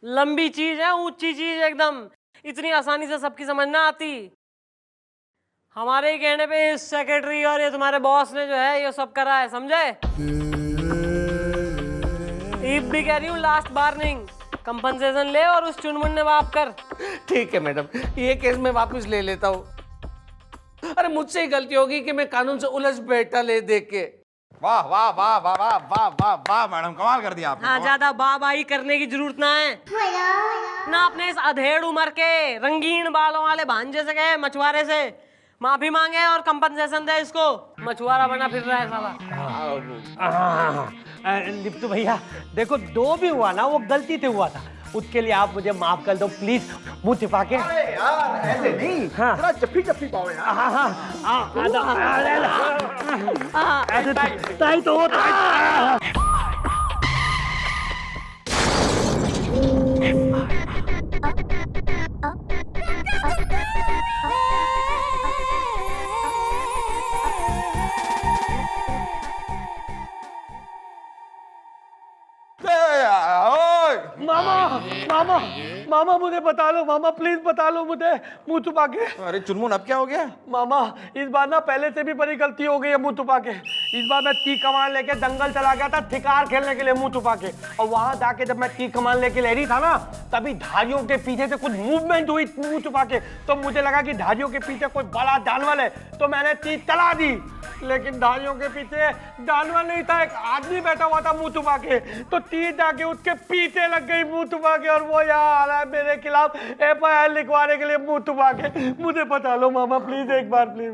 लंबी चीज है, ऊंची चीज एकदम, इतनी आसानी से सबकी समझ ना आती। हमारे ही कहने पे इस सेक्रेटरी और ये तुम्हारे बॉस ने जो है ये सब करा है, समझे? ईब भी कह रही हूँ, लास्ट वार्निंग, कंपनसेशन ले और उस चुनमुन ने माफ कर। ठीक है मैडम, ये केस मैं वापस ले लेता हूँ। अरे मुझसे ही गलती होगी कि मैं कानून से उलझ बैठा ले देख के। वाह वाह वाह वाह वाह वाह वाह वाह मैडम, कमाल कर दिया आपने। हाँ, ज्यादा बाबाई करने की जरूरत ना है ना। अपने इस अधेड़ उम्र के रंगीन बालों वाले भांजे से गए मछुआरे से माफी मांगे और कंपनसेशन दे इसको, मछुआरा बना फिर रहा है साला। लिप्टू भैया देखो, जो भी हुआ ना वो गलती से हुआ था, उसके लिए आप मुझे माफ कर दो प्लीज, मुंह छिपा के। अरे यार ऐसे नहीं, हाँ। थोड़ा चप्पी चप्पी पाओ यार। हाँ हाँ ऐसे ताई तो होता है। मामा मामा मामा मुझे बता लो, मामा प्लीज बता लो मुझे, मुंह छुपा के। अरे चुनमुन अब क्या हो गया? मामा इस बार ना पहले से भी बड़ी गलती हो गई है मुंह छुपा के। इस बार मैं तीर कमान लेके दंगल चला गया था थिकार खेलने के लिए मुंह छुपा के, और वहां जाके जब मैं तीर कमान लेके लहरी था ना, तभी धारियों के पीछे से कुछ मूवमेंट हुई मुंह छुपा के, तो मुझे लगा कि धारियों के पीछे कोई बड़ा जानवर है, तो मैंने तीर चला दी, लेकिन धारियों के पीछे जानवर नहीं था, एक आदमी बैठा हुआ था मुंह छुपा के, तो तीर जाके उसके पीछे लग गई मुंह छुपा के, और वो यहाँ आ रहा है मेरे खिलाफ FIR लिखवाने के लिए मुंह छुपा के। मुझे बता लो मामा प्लीज, एक बार प्लीज।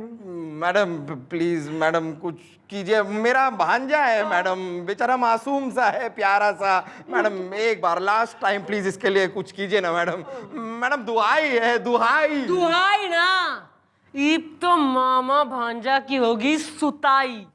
मैडम प्लीज मैडम कुछ कीजिए, मेरा भांजा है मैडम, बेचारा मासूम सा है, प्यारा सा। मैडम एक बार लास्ट टाइम प्लीज इसके लिए कुछ कीजिए ना मैडम। मैडम दुहाई है, दुहाई। दुहाई ना, ईब तो मामा भांजा की होगी सुताई।